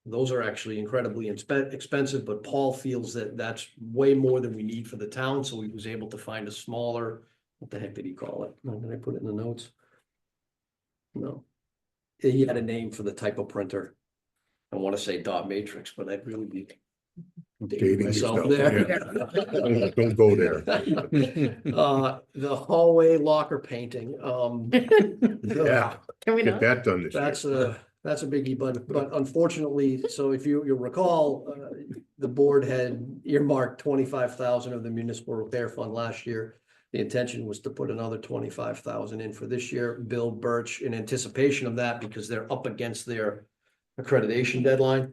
those are actually incredibly expensive, but Paul feels that that's way more than we need for the town, so he was able to find a smaller, what the heck did he call it? Did I put it in the notes? No. He had a name for the type of printer. I want to say dot matrix, but I'd really be dating myself there. Don't go there. The hallway locker painting, Yeah, Can we get not? that done this year. That's a biggie, but unfortunately, so if you'll recall, the board had earmarked 25,000 of the municipal repair fund last year. The intention was to put another 25,000 in for this year. Bill Birch, in anticipation of that, because they're up against their accreditation deadline,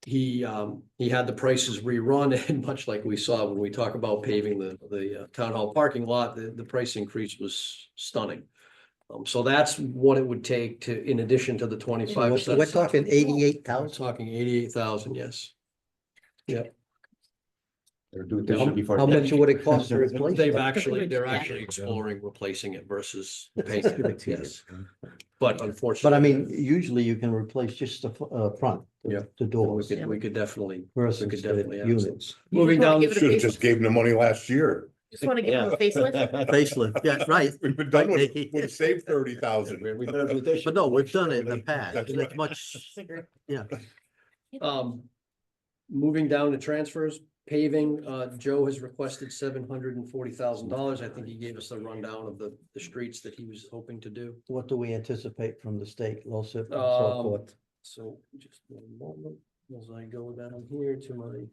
he had the prices rerun, and much like we saw when we talk about paving the town hall parking lot, the price increase was stunning. So that's what it would take to, in addition to the 25. We're talking 88,000. I'm talking 88,000, yes. Yeah. How much would it cost to replace? They're it? actually exploring replacing it versus painting it, yes. But But unfortunately. I mean, usually you can replace just the front. Yeah. The doors. We could definitely. Versus we could the definitely ask units. Moving down. give it a Should have just gave them the money last year. Just want to give them a facelift. Facelift, yeah, right. We've been done with, Right. we've saved 30,000. But no, we've done it in the past, and it's much, yeah. Moving down to transfers, paving, Joe has requested $740,000. I think he gave us a rundown of the streets that he was hoping to do. What do we anticipate from the state, LoSiP and so Um, forth? So just one moment as I go down here to my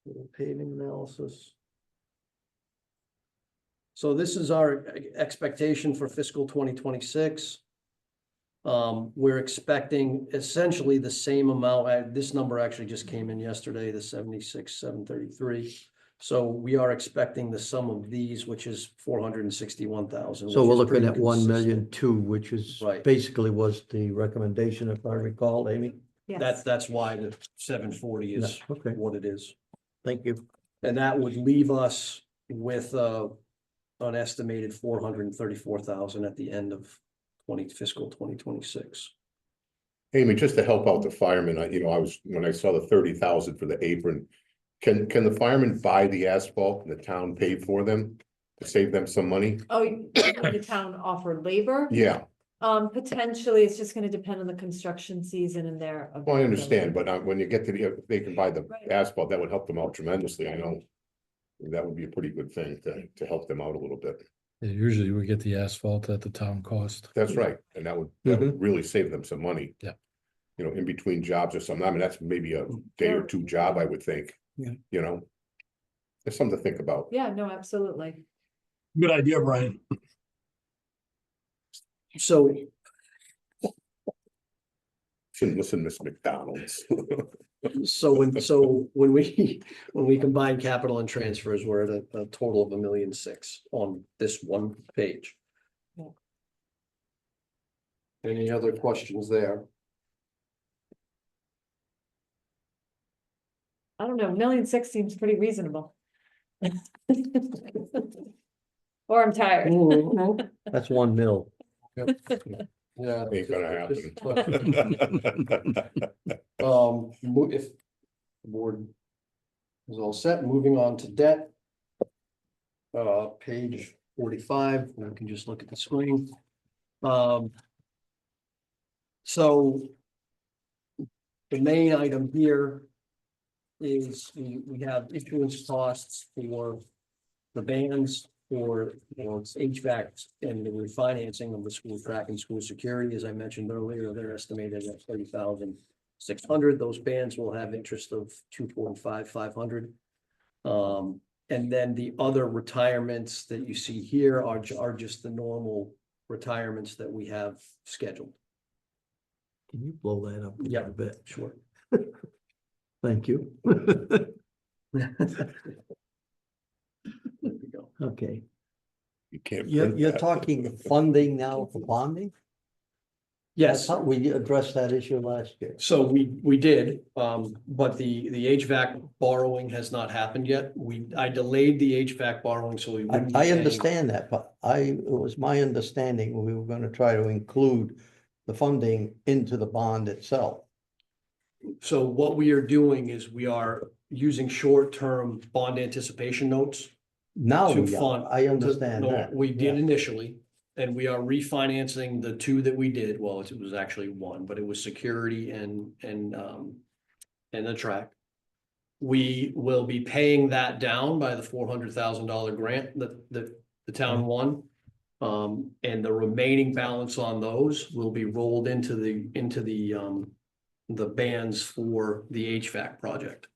little paving analysis. So this is our expectation for fiscal 2026. We're expecting essentially the same amount. This number actually just came in yesterday, the 76,733. So we are expecting the sum of these, which is 461,000. So we're looking at 1,000,002, which is Right. basically was the recommendation, if I recall, Amy. Yes. That's why the 740 is Yeah, okay. what it is. Thank you. And that would leave us with an estimated 434,000 at the end of fiscal 2026. Amy, just to help out the firemen, when I saw the 30,000 for the apron, can the firemen buy the asphalt and the town pay for them to save them some money? Oh, the town offered labor? Yeah, Potentially, it's just gonna depend on the construction season and their. well, I understand, but when you get to they can buy the Right. asphalt, that would help them out tremendously. I know that would be a pretty good thing to help them out a little bit. Yeah, usually we get the asphalt at the town cost. That's right, and that would really save them some money. Yeah. In between jobs or something. I mean, that's maybe a day or two job, I would think. Yeah. There's something to think about. Yeah, no, absolutely. Good idea, Brian. So Shouldn't listen, Miss McDonald's. when we combine capital and transfers, we're at a total of 1,000,006 on this one page. Yeah. Any other questions there? I don't know, 1,000,006 seems pretty reasonable. Or I'm tired. That's 1 mil. Yeah. Ain't gonna happen. If the board is all set, moving on to debt. Page 45, we can just look at the screen. So the main item here is we have issuance costs for the bands for HVAC and the refinancing of the school track and school security. As I mentioned earlier, they're estimated at 30,600. Those bands will have interest of 245,500. And then the other retirements that you see here are just the normal retirements that we have scheduled. Can you blow that up a Yeah, little bit? sure. Thank you. Okay, You can't. you're, print you're that. talking funding now for bonding? I Yes, thought we addressed that issue last year. so we did, but the HVAC borrowing has not happened yet. I delayed the HVAC borrowing, so we wouldn't. be I paying- understand that, but it was my understanding we were gonna try to include the funding into the bond itself. So what we are doing is we are using short-term bond anticipation notes. Now to we fund. are, I understand No, that. we did yeah. initially, and we are refinancing the two that we did. Well, it was actually one, but it was security and the track. We will be paying that down by the $400,000 grant that the town won. And the remaining balance on those will be rolled into the bands for the HVAC project.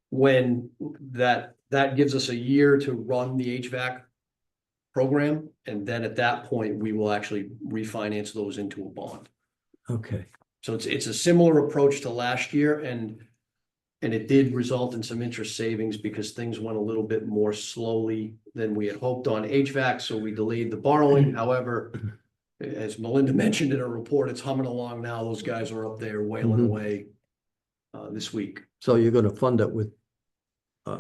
When that gives us a year to run the HVAC program, and then at that point, we will actually refinance those into a bond. Okay, So it's a similar approach to last year, and it did result in some interest savings because things went a little bit more slowly than we had hoped on HVAC, so we delayed the borrowing. However, as Melinda mentioned in her report, it's humming along now. Those guys are up there wailing away this week. so you're gonna fund it with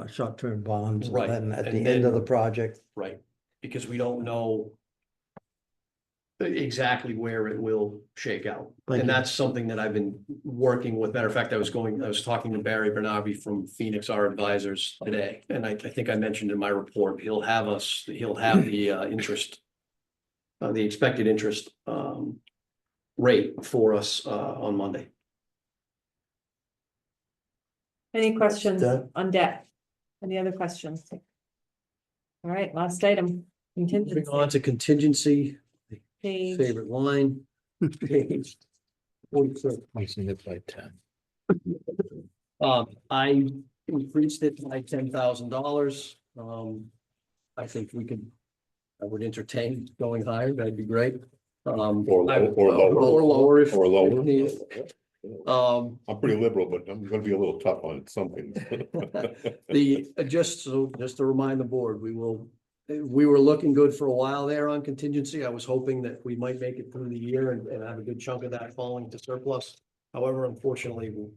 short-term bonds, and Right, then at and the end of then- the project, Right, because we don't know exactly where it will shake out. Thank And you. that's something that I've been working with. Matter of fact, I was talking to Barry Bernabe from Phoenix, our advisors today. And I think I mentioned in my report, he'll have the interest, the expected interest rate for us on Monday. Any questions Deb? on debt? Any other questions? All right, last item. Moving Contingency. on to contingency, Page favorite line. Page 46. Placing it by 10. I increased it by $10,000. I think I would entertain going higher. That'd be great. Or lower. Or lower if. Or lower. if needed. I'm pretty liberal, but I'm gonna be a little tough on some things. Just to remind the board, we were looking good for a while there on contingency. I was hoping that we might make it through the year and have a good chunk of that falling to surplus. However, unfortunately, we're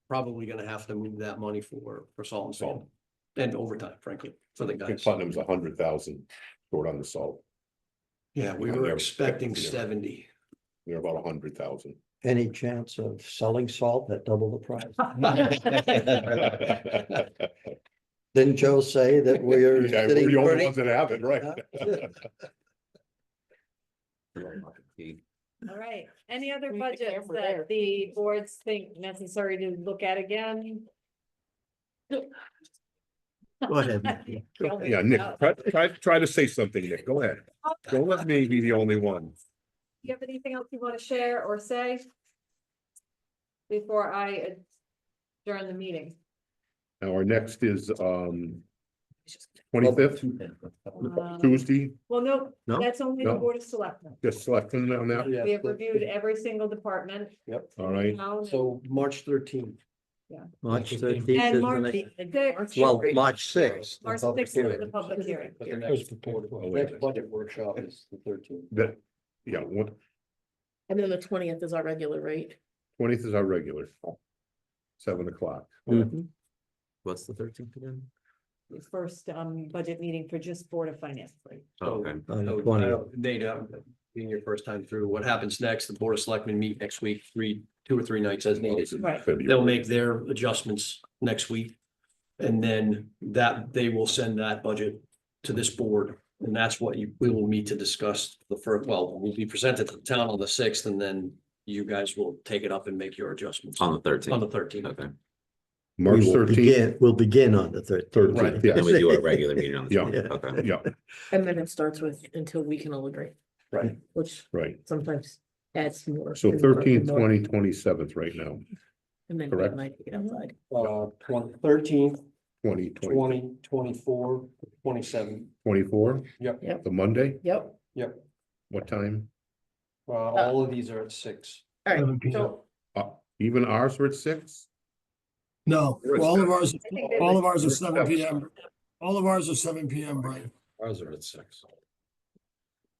probably gonna have to move that money for salt and salt and overtime, frankly, for the I think guys. Putnam's 100,000 short on the salt. Yeah, we on were their- expecting yeah. 70. They're about 100,000. any chance of selling salt at double the price? Didn't Joe say that we're Yeah, we're sitting the only pretty? ones that have it, right? All right, any other We budgets camera there. that the boards think necessary to look at again? Go ahead, Nick. Go ahead. Yeah, Nick, try to say something, Nick. Go ahead. Don't let me be the only one. You have anything else you want to share or say? Before I adjourn the meeting? Now, our next is 25th, Tuesday, Well, no, No? that's only the No. Board of Selectmen. just selecting on that. Yeah, We have reviewed every single department. Yep. All right. Town, So March 13th. March 13th And is March the next, 6th. well, March 6th. March 6th is the public hearing. But the next budget workshop is the 13th. That, yeah, what, And then the 20th is our regular rate. 20th is our regular. 7 o'clock. What's the 13th again? The first budget meeting for just Board of Finance. Right? Oh, okay. On the So, 20th. Nate, being your first time through, what happens next? The Board of Selectmen meet next week, 2 or 3 nights as needed. Right. They'll make their adjustments next week. And then they will send that budget to this board. And that's what we will meet to discuss we'll be presented to the town on the 6th, and then you guys will take it up and make your adjustments. On the 13th. On the 13th. Okay. March We will 13th. We'll begin on the 13th. 13th, yeah. Then we do a regular meeting on the Yeah. 20th. Okay. Yeah, And then it starts with until we can all agree, Right. which right. sometimes adds more. So more, 13th, more. 20, 27th right now, And then correct. we might take it outside. 13th, 20, 20, 24, 27. 24, Yep, the Monday, yep. what time? All of these are at 6. All 7 right, p.m. so Even ours are at 6? No, all of ours are 7 p.m. All of ours are 7 p.m., Brian. Ours are at 6.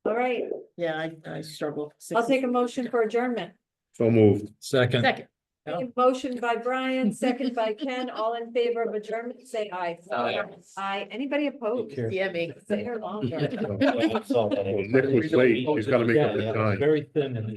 All right, Yeah, I struggle. I'll take a motion for adjournment. So moved. Second. Second. Okay, motion by Brian, second by Ken, all in favor of adjournment, say aye. Aye. Aye, anybody opposed? Yeah, me. Stay here longer. Well, Nick was late. He's gotta make up his time. Very thin and